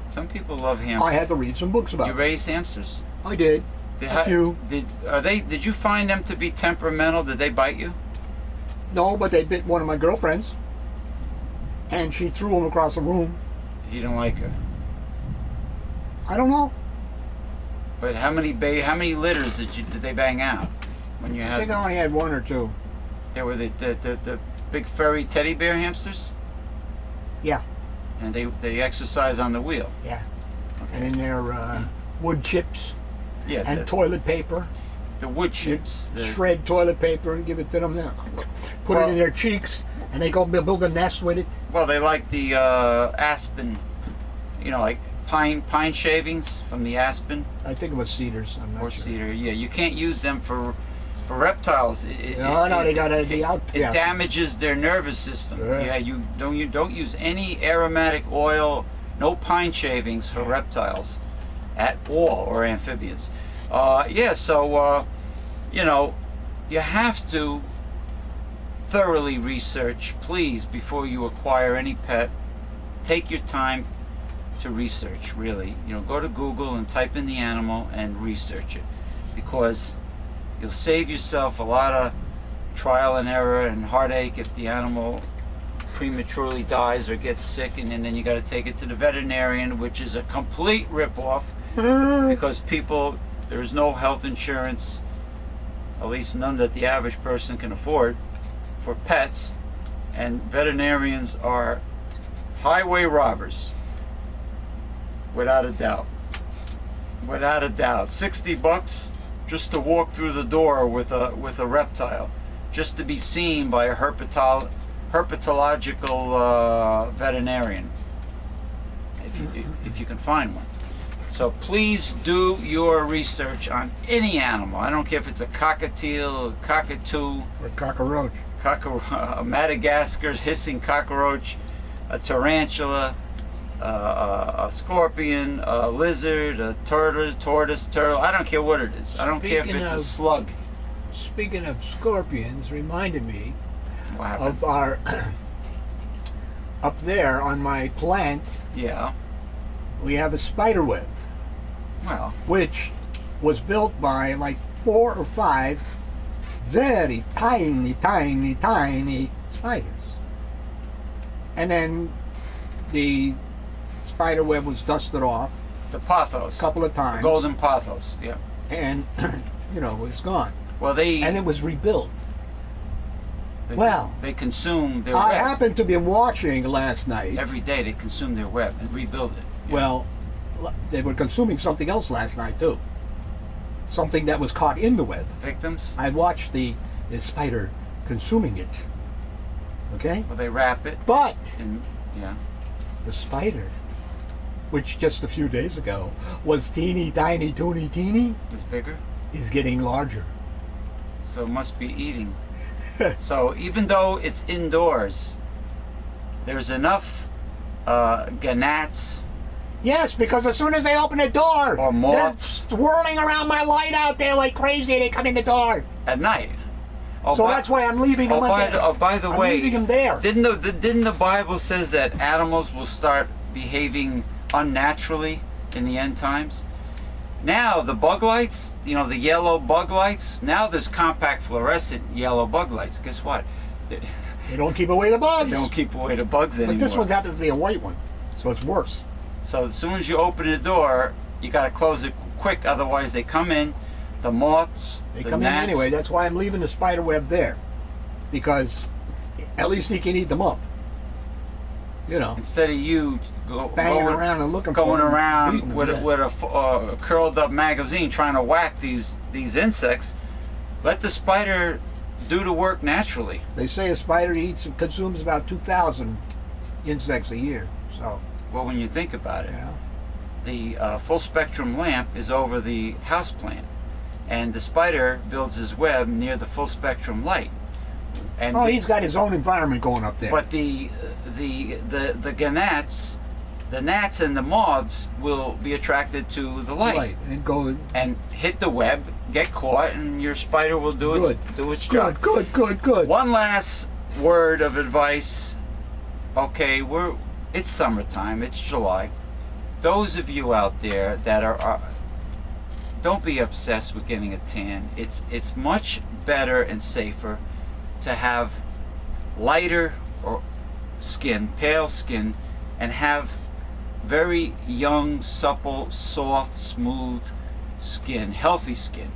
Some people love hamsters. I had to read some books about You it. raised hamsters? I did. A few. Did you find them to be temperamental? Did they bite you? No, but they bit one of my girlfriends, and she threw them across the room. You don't like her. I don't know. But how many litters did they bang out when you I had think them? I only had one or two. They were the big furry teddy bear hamsters, Yeah, and they exercise on the wheel. yeah. And in their wood chips Yeah, and toilet paper. the wood chips. Shred toilet paper and give it to them. Then put it in their cheeks, and they go build a nest with it. Well, they like the aspen, like pine shavings from the aspen I think it was cedars. I'm not or sure. cedar. Yeah, you can't use them for reptiles. No, they gotta be out. It damages their nervous system. Yeah. Yeah, you don't use any aromatic oil, no pine shavings for reptiles at all, or amphibians. So you have to thoroughly research, please, before you acquire any pet. Take your time to research, really. Go to Google and type in the animal and research it, because you'll save yourself a lot of trial and error and heartache if the animal prematurely dies or gets sick, and then you got to take it to the veterinarian, which is a complete rip-off, because there is no health insurance, at least none that the average person can afford, for pets, and veterinarians are highway robbers, without a doubt. Without a doubt. $60 just to walk through the door with a reptile, just to be seen by a herpetological veterinarian, if you can find one. So please do your research on any animal. I don't care if it's a cockatiel, a cockatoo, Or cockroach. a Madagascar hissing cockroach, a tarantula, a scorpion, a lizard, a tortoise, turtle. I don't care what it is. I don't care if Speaking it's a of- slug. Speaking of scorpions, reminded me What happened? of our up there on my plant. Yeah. We have a spider web, Well, which was built by like 4 or 5 very tiny spiders. And then the spider web was dusted off the pothos. a couple of times. Golden pothos. Yeah. And, it was gone. Well, And it was rebuilt. well, they consume their I web happened to be watching last night. every day. They consume their web and rebuild it. Yeah. Well, they were consuming something else last night too. Something that was caught in the web. Victims. I watched the spider consuming it. Okay? Well, they wrap it But and yeah. the spider which just a few days ago was teeny tiny, toony teeny, It's bigger, is getting larger. so it must be eating. So even though it's indoors, there's enough gnats Yes, because as soon as they open the door, or moths they're swirling around my light out there like crazy. They come in the door. at night. Oh, So that's why I'm leaving them. by the I'm way, leaving them there. didn't the Bible says that animals will start behaving unnaturally in the end times? Now the bug lights, the yellow bug lights. Now there's compact fluorescent yellow bug lights. Guess what? They They don't keep away the bugs. don't keep away the bugs anymore. But this one happens to be a white one, so it's worse. So as soon as you open the door, you got to close it quick. Otherwise, they come in. The moths, They the come gnats. in anyway. That's why I'm leaving the spider web there, because at least he can eat them up. Instead of you Banging around and looking for going them, around eating them, with, yeah. with a curled up magazine trying to whack these insects, let the spider do the work naturally. They say a spider eats and consumes about 2,000 insects a year. So Well, when you think about it, yeah. the full spectrum lamp is over the houseplant, and the spider builds his web near the full spectrum light. And Oh, he's got his own environment going up there. but the gnats, the gnats and the moths will be attracted to the light. Right, and go. And hit the web, get caught, and your spider will do its job. Good. One last word of advice. Okay, it's summertime, it's July. Those of you out there that are don't be obsessed with getting a tan. It's much better and safer to have lighter or skin, pale skin, and have very young, supple, soft, smooth skin, healthy skin,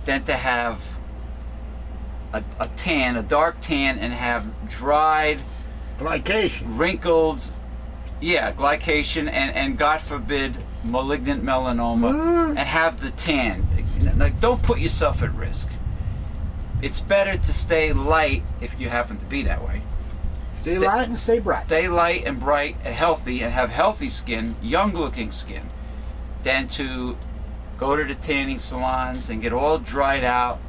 than to have a tan, a dark tan, and have dried, Glycation. wrinkled, glycation, and God forbid, malignant melanoma, and have the tan. Like, don't put yourself at risk. It's better to stay light if you happen to be that way. Stay light and stay bright. Stay light and bright and healthy and have healthy skin, young-looking skin, than to go to the tanning salons and get all dried out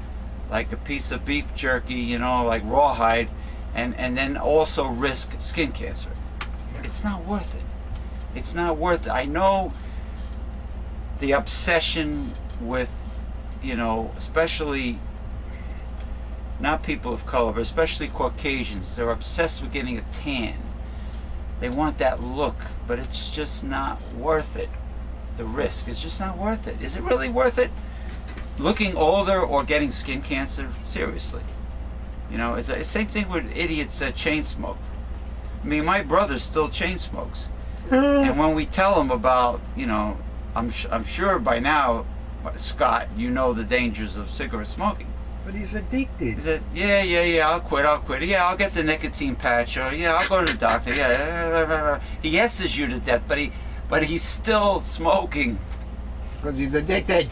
like a piece of beef jerky, like rawhide, and then also risk skin cancer. It's not worth it. It's not worth it. I know the obsession with, especially not people of color, but especially Caucasians. They're obsessed with getting a tan. They want that look, but it's just not worth it. The risk is just not worth it. Is it really worth it? Looking older or getting skin cancer? Seriously. It's the same thing with idiots that chain smoke. I mean, my brother still chain smokes. And when we tell him about, I'm sure by now, Scott, you know the dangers of cigarette smoking. But he's addicted. He said, yeah, I'll quit. Yeah, I'll get the nicotine patch. Or, yeah, I'll go to the doctor. Yeah. He yeses you to death, but he's still smoking. Because he's addicted.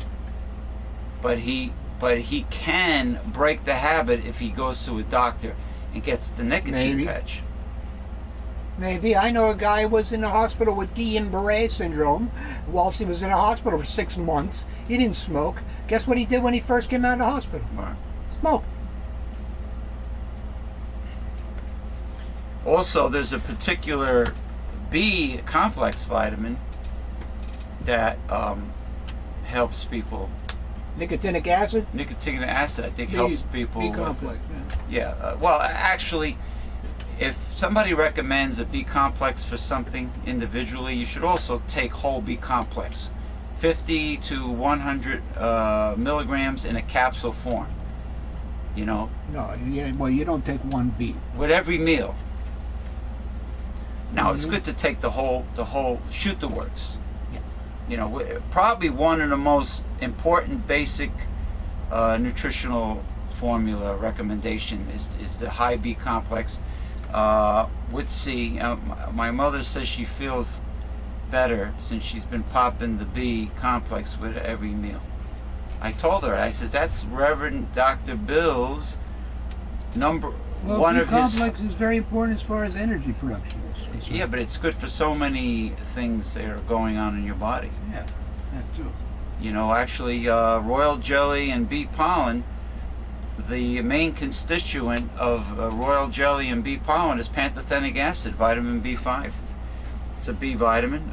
But he can break the habit if he goes to a doctor and gets the nicotine patch. Maybe. I know a guy who was in the hospital with Guillain-Barré syndrome. Whilst he was in the hospital for 6 months, he didn't smoke. Guess what he did when he first came out of the hospital? Right. Smoke. Also, there's a particular B complex vitamin that helps people. Nicotinic acid? Nicotinic acid, I think, helps people. B complex, Well, actually, if somebody recommends a B complex for something individually, you should also take whole B complex, 50 to 100 milligrams in a capsule form. No, well, you don't take one B. With every meal. Now, it's good to take the whole shoot the works. Probably one of the most important basic nutritional formula recommendation is the high B complex with C. My mother says she feels better since she's been popping the B complex with every meal. I told her, I said, that's Reverend Dr. Bill's Well, one B of his. complex is very important as far as energy production is concerned. Yeah, but it's good for so many things that are going on in your body. Yeah, that too. You know, actually, royal jelly and bee pollen, the main constituent of royal jelly and bee pollen is pantothenic acid, vitamin B5. It's a B vitamin.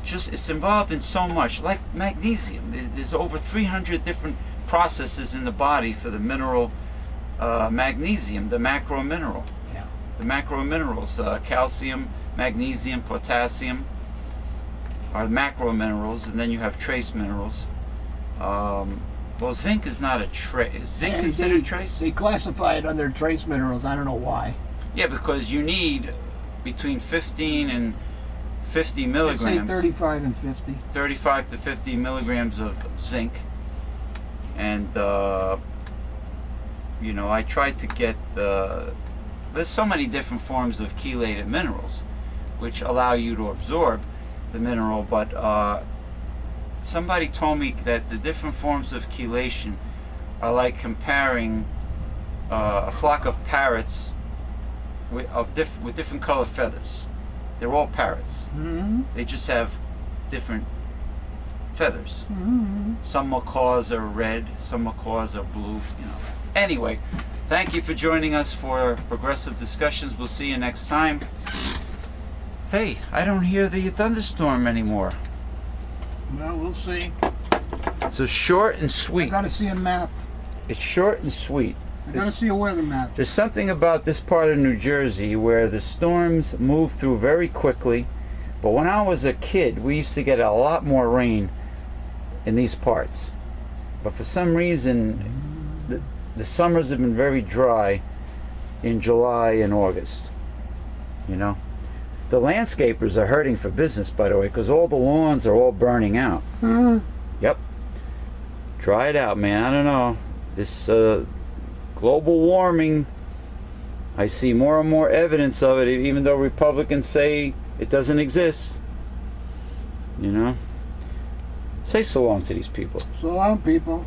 It's involved in so much, like magnesium. There's over 300 different processes in the body for the mineral magnesium, the macro mineral. Yeah. The macro minerals, calcium, magnesium, potassium, are macro minerals, and then you have trace minerals. Well, zinc is not a trace. Is zinc considered trace? They classify it under trace minerals. I don't know why. Yeah, because you need between 15 and 50 Let's milligrams. say 35 and 50. 35 to 50 milligrams of zinc. And, you know, I tried to get there's so many different forms of chelated minerals which allow you to absorb the mineral, but somebody told me that the different forms of chelation are like comparing a flock of parrots with different color feathers. They're all parrots. Mm-hmm. They just have different feathers. Mm-hmm. Some macaws are red, some macaws are blue, you know. Anyway, thank you for joining us for Progressive Discussions. We'll see you next time. Hey, I don't hear the thunderstorm anymore. Well, we'll see. So short and I sweet. gotta see a map. It's short and sweet. I gotta see a weather map. There's something about this part of New Jersey where the storms move through very quickly. But when I was a kid, we used to get a lot more rain in these parts. But for some reason, the summers have been very dry in July and August. You know? The landscapers are hurting for business, by the way, because all the lawns are all burning out. Mm. Yep. Try it out, man. I don't know. This global warming, I see more and more evidence of it, even though Republicans say it doesn't exist. You know? Say so long to these people. So long, people.